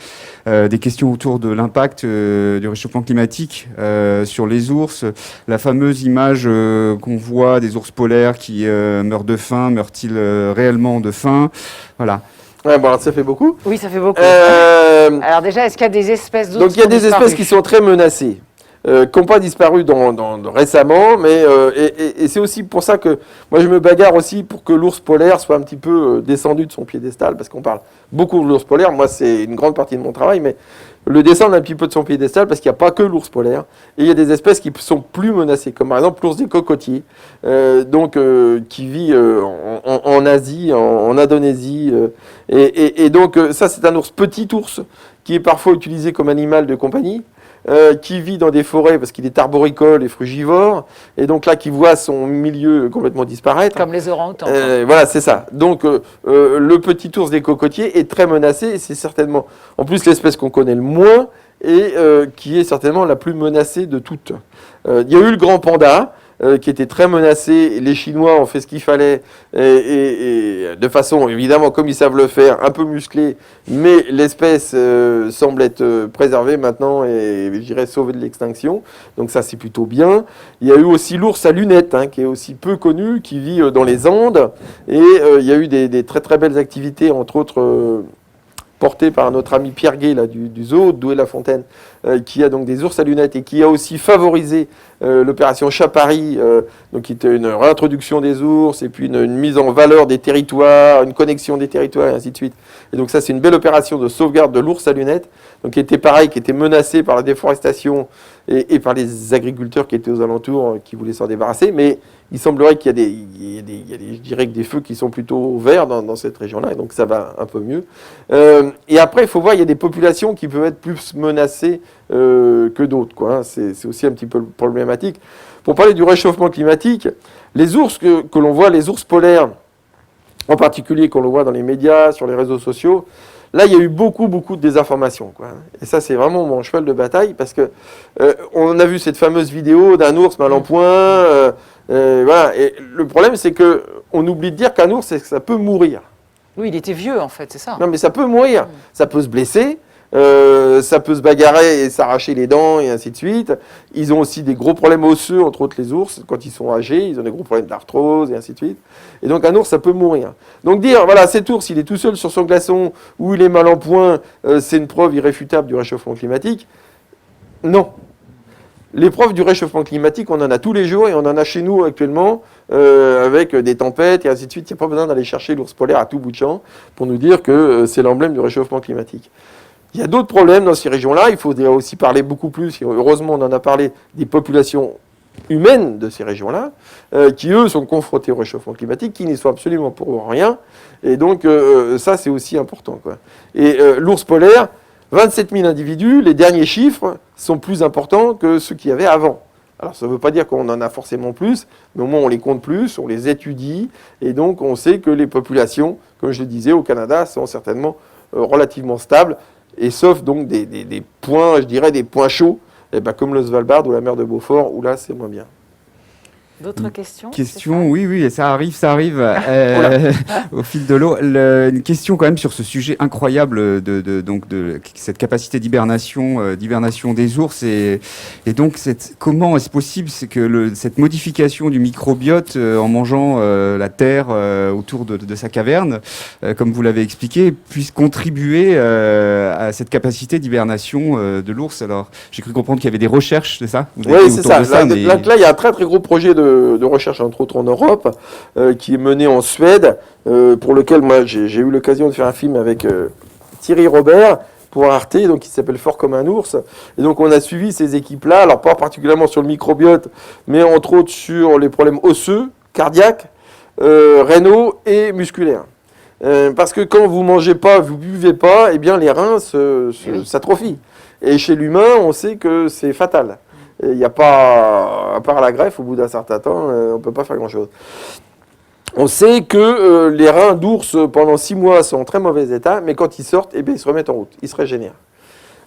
Des questions autour de l'impact du réchauffement climatique sur les ours. La fameuse image qu'on voit des ours polaires qui meurent de faim. Meurent-ils réellement de faim? Voilà. Ouais, bon, alors ça fait beaucoup. Oui, ça fait beaucoup. Alors déjà, est-ce qu'il y a des espèces d'ours? Donc il y a des espèces qui sont très menacées, qui n'ont pas disparu récemment, mais et c'est aussi pour ça que moi je me bagarre aussi pour que l'ours polaire soit un petit peu descendu de son piédestal, parce qu'on parle beaucoup de l'ours polaire, moi c'est une grande partie de mon travail, mais le descendre un petit peu de son piédestal, parce qu'il n'y a pas que l'ours polaire, et il y a des espèces qui sont plus menacées, comme par exemple l'ours des cocotiers, qui vit en Asie, en Indonésie, et donc ça c'est un petit ours, qui est parfois utilisé comme animal de compagnie, qui vit dans des forêts parce qu'il est arboricole et frugivore, et donc là qui voit son milieu complètement disparaître. Comme les orang-outans. Voilà, c'est ça. Donc le petit ours des cocotiers est très menacé, et c'est certainement, en plus l'espèce qu'on connaît le moins, et qui est certainement la plus menacée de toutes. Il y a eu le grand panda, qui était très menacé. Les Chinois ont fait ce qu'il fallait, et de façon, évidemment, comme ils savent le faire, un peu musclée, mais l'espèce semble être préservée maintenant et, je dirais, sauvée de l'extinction. Donc ça, c'est plutôt bien. Il y a eu aussi l'ours à lunettes, qui est aussi peu connu, qui vit dans les Andes, et il y a eu des très très belles activités, entre autres porté par notre ami Pierre Gay là, du zoo de Douai-la-Fontaine, qui a donc des ours à lunettes et qui a aussi favorisé l'opération Chapari, donc qui était une réintroduction des ours et puis une mise en valeur des territoires, une connexion des territoires et ainsi de suite. Et donc ça c'est une belle opération de sauvegarde de l'ours à lunettes, donc qui était pareil, qui était menacé par la déforestation et par les agriculteurs qui étaient aux alentours, qui voulaient s'en débarrasser, mais il semblerait qu'il y a je dirais que des feux qui sont plutôt verts dans cette région-là, et donc ça va un peu mieux. Et après, il faut voir, il y a des populations qui peuvent être plus menacées que d'autres, quoi, hein. C'est aussi un petit peu problématique. Pour parler du réchauffement climatique, les ours que l'on voit, les ours polaires, en particulier qu'on le voit dans les médias, sur les réseaux sociaux, Là, il y a eu beaucoup de désinformation, quoi. Et ça, c'est vraiment mon cheval de bataille, parce que on a vu cette fameuse vidéo d'un ours mal en point. Voilà. Et le problème, c'est que on oublie de dire qu'un ours, ça peut mourir. Oui, il était vieux, en fait, c'est ça. Non, mais ça peut mourir. Ça peut se blesser. Ça peut se bagarrer et s'arracher les dents et ainsi de suite. Ils ont aussi des gros problèmes osseux, entre autres les ours, quand ils sont âgés, ils ont des gros problèmes d'arthrose et ainsi de suite. Et donc un ours, ça peut mourir. Donc dire, voilà, cet ours, il est tout seul sur son glaçon ou il est mal en point, c'est une preuve irréfutable du réchauffement climatique. Non. Les preuves du réchauffement climatique, on en a tous les jours et on en a chez nous actuellement avec des tempêtes et ainsi de suite. Il n'y a pas besoin d'aller chercher l'ours polaire à tout bout de champ pour nous dire que c'est l'emblème du réchauffement climatique. Il y a d'autres problèmes dans ces régions-là. Il faut aussi parler beaucoup plus, et heureusement on en a parlé, des populations humaines de ces régions-là, qui eux sont confrontés au réchauffement climatique, qui n'y sont absolument pour rien. Et donc ça c'est aussi important, quoi. Et l'ours polaire, 27 000 individus, les derniers chiffres sont plus importants que ceux qu'il y avait avant. Alors ça ne veut pas dire qu'on en a forcément plus, mais au moins on les compte plus, on les étudie, et donc on sait que les populations, comme je le disais, au Canada, sont certainement relativement stables. Et sauf donc des points, je dirais des points chauds, comme le Svalbard ou la mer de Beaufort, où là c'est moins bien. D'autres questions? Oui, ça arrive au fil de l'eau. Une question quand même sur ce sujet incroyable de cette capacité d'hibernation des ours et donc comment est-ce possible que cette modification du microbiote en mangeant la terre autour de sa caverne, comme vous l'avez expliqué, puisse contribuer à cette capacité d'hibernation de l'ours. Alors j'ai cru comprendre qu'il y avait des recherches, c'est ça? Oui, c'est ça. Là, il y a un très gros projet de recherche, entre autres en Europe, qui est mené en Suède, pour lequel moi j'ai eu l'occasion de faire un film avec Thierry Robert pour Arte, donc qui s'appelle Fort comme un ours. Et donc on a suivi ces équipes-là, alors pas particulièrement sur le microbiote, mais entre autres sur les problèmes osseux, cardiaques, rénaux et musculaires. Parce que quand vous mangez pas, vous buvez pas, eh bien les reins s'atrophient. Et chez l'humain, on sait que c'est fatal. Il n'y a pas, à part la greffe, au bout d'un certain temps, on ne peut pas faire grand-chose. On sait que les reins d'ours, pendant 6 mois, sont en très mauvais état, mais quand ils sortent, ils se remettent en route, ils se régénèrent.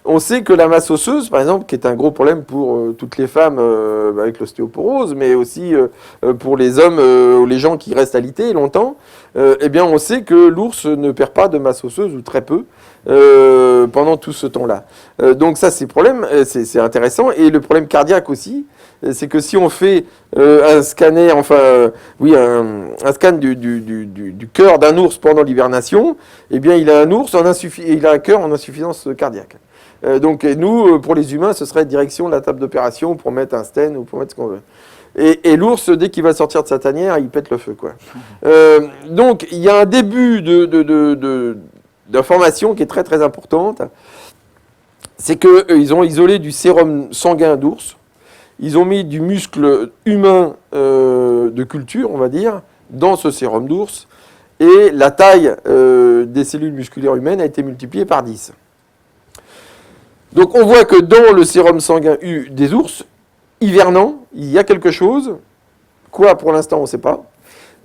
On sait que la masse osseuse, par exemple, qui est un gros problème pour toutes les femmes avec l'ostéoporose, mais aussi pour les hommes ou les gens qui restent alités longtemps, eh bien, on sait que l'ours ne perd pas de masse osseuse, ou très peu, pendant tout ce temps-là. Donc ça, c'est c'est intéressant. Et le problème cardiaque aussi, c'est que si on fait un scanner, un scan du cœur d'un ours pendant l'hivernation, eh bien, il a un cœur en insuffisance cardiaque. Donc nous, pour les humains, ce serait direction de la table d'opération pour mettre un stent ou pour mettre ce qu'on veut. Et l'ours, dès qu'il va sortir de sa tanière, il pète le feu, quoi. Donc il y a un début d'information qui est très très importante. C'est qu'ils ont isolé du sérum sanguin d'ours. Ils ont mis du muscle humain de culture, on va dire, dans ce sérum d'ours. Et la taille des cellules musculaires humaines a été multipliée par 10. Donc on voit que dans le sérum sanguin des ours, hivernants, il y a quelque chose, quoi pour l'instant on ne sait pas,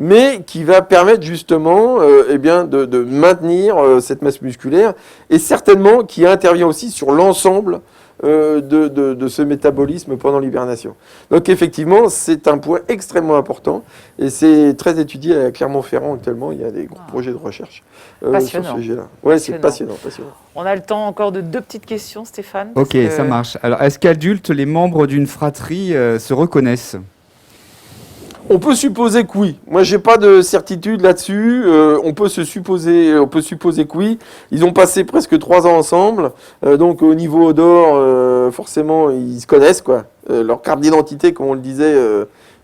mais qui va permettre justement de maintenir cette masse musculaire et certainement qui intervient aussi sur l'ensemble de ce métabolisme pendant l'hibernation. Donc effectivement, c'est un point extrêmement important et c'est très étudié à Clermont-Ferrand actuellement. Il y a des gros projets de recherche sur ce sujet-là. Oui, c'est passionnant. On a le temps encore de 2 petites questions, Stéphane. Ok, ça marche. Alors, est-ce qu'adultes, les membres d'une fratrie se reconnaissent ? On peut supposer que oui. Moi, j'ai pas de certitude là-dessus. On peut supposer que oui. Ils ont passé presque 3 ans ensemble. Donc, au niveau odeur, forcément, ils se connaissent, quoi. Leur carte d'identité, comme on le disait,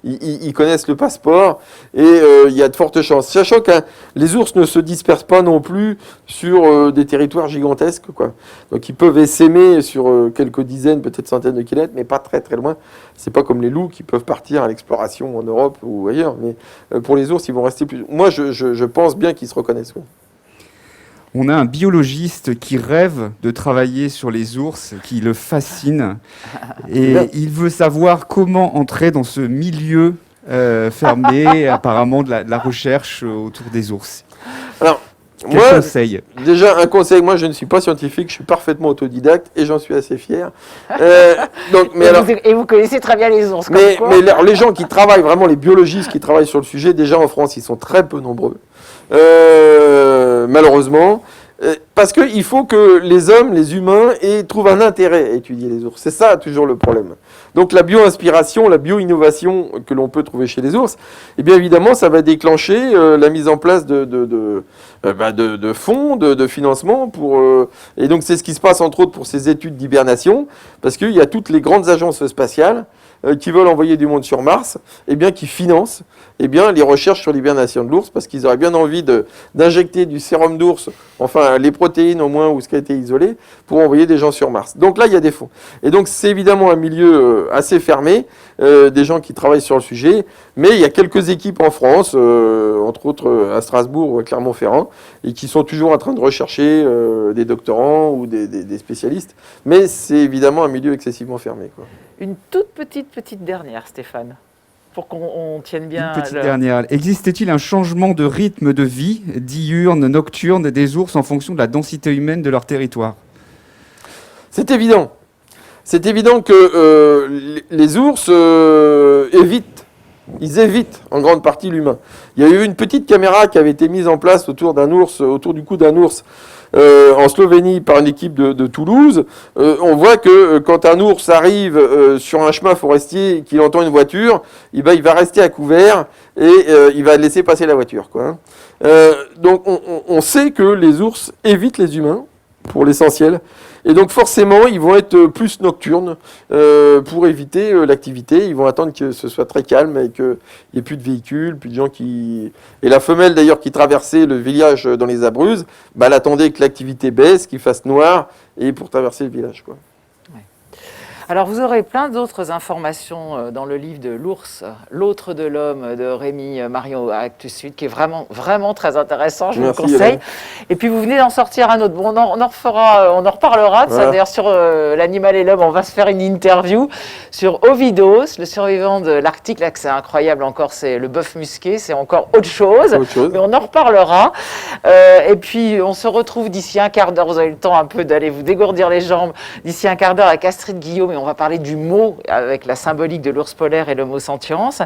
ils connaissent le passeport. Et il y a de fortes chances. Sachant que les ours ne se dispersent pas non plus sur des territoires gigantesques, quoi. Donc, ils peuvent essaimer sur quelques dizaines, peut-être centaines de kilomètres, mais pas très très loin. C'est pas comme les loups qui peuvent partir à l'exploration en Europe ou ailleurs. Mais pour les ours, ils vont rester plus. Moi, je pense bien qu'ils se reconnaissent. Oui. On a un biologiste qui rêve de travailler sur les ours, qui le fascine. Et il veut savoir comment entrer dans ce milieu fermé, apparemment, de la recherche autour des ours. Alors, Quel conseil? Déjà, un conseil, moi je ne suis pas scientifique, je suis parfaitement autodidacte et j'en suis assez fier. Et vous connaissez très bien les ours. Mais les gens qui travaillent, vraiment les biologistes qui travaillent sur le sujet, déjà en France, ils sont très peu nombreux. Malheureusement. Parce qu'il faut que les hommes, les humains, trouvent un intérêt à étudier les ours. C'est ça toujours le problème. Donc la bio-inspiration, la bio-innovation que l'on peut trouver chez les ours, eh bien évidemment, ça va déclencher la mise en place de fonds, de financement. Et donc c'est ce qui se passe entre autres pour ces études d'hibernation, parce qu'il y a toutes les grandes agences spatiales qui veulent envoyer du monde sur Mars, eh bien, qui financent les recherches sur l'hibernation de l'ours, parce qu'ils auraient bien envie d'injecter du sérum d'ours, enfin les protéines au moins, ou ce qui a été isolé, pour envoyer des gens sur Mars. Donc là, il y a des fonds. Et donc c'est évidemment un milieu assez fermé, des gens qui travaillent sur le sujet, mais il y a quelques équipes en France, entre autres à Strasbourg ou à Clermont-Ferrand, et qui sont toujours en train de rechercher des doctorants ou des spécialistes, mais c'est évidemment un milieu excessivement fermé, quoi. Une toute petite dernière, Stéphane, pour qu'on tienne bien. Une petite dernière. Existait-il un changement de rythme de vie, diurne, nocturne, des ours en fonction de la densité humaine de leur territoire? C'est évident. C'est évident que les ours évitent. Ils évitent en grande partie l'humain. Il y a eu une petite caméra qui avait été mise en place autour du cou d'un ours, en Slovénie par une équipe de Toulouse. On voit que quand un ours arrive sur un chemin forestier, qu'il entend une voiture, il va rester à couvert et il va laisser passer la voiture, quoi. Donc on sait que les ours évitent les humains, pour l'essentiel. Et donc forcément, ils vont être plus nocturnes pour éviter l'activité. Ils vont attendre que ce soit très calme et qu'il n'y ait plus de véhicules, plus de gens qui... Et la femelle d'ailleurs qui traversait le village dans les Abruzzes, elle attendait que l'activité baisse, qu'il fasse noir, et pour traverser le village, quoi. Alors, vous aurez plein d'autres informations dans le livre de l'ours, l'autre de l'homme, de Rémi Marion à Actes Sud, qui est vraiment, vraiment très intéressant, je vous le conseille. Hélène. Et puis, vous venez d'en sortir un autre. Bon, on en reparlera de ça. Voilà. D'ailleurs, sur l'animal et l'homme, on va se faire une interview sur Ovidos, le survivant de l'Arctique. Là, que c'est incroyable encore, c'est le bœuf musqué, c'est encore autre chose. Mais on en reparlera. Et puis, on se retrouve d'ici un quart d'heure. Vous avez le temps un peu d'aller vous dégourdir les jambes. D'ici un quart d'heure avec Astrid Guillaume. On va parler du mot avec la symbolique de l'ours polaire et l'homo sentience.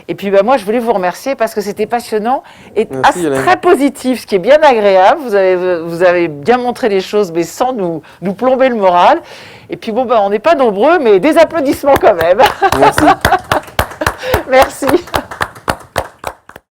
Et puis moi, je voulais vous remercier parce que c'était passionnant et très positif, ce qui est bien agréable. Vous avez bien montré les choses, mais sans nous plomber le moral. Et puis on n'est pas nombreux, mais des applaudissements quand même. Merci. Merci.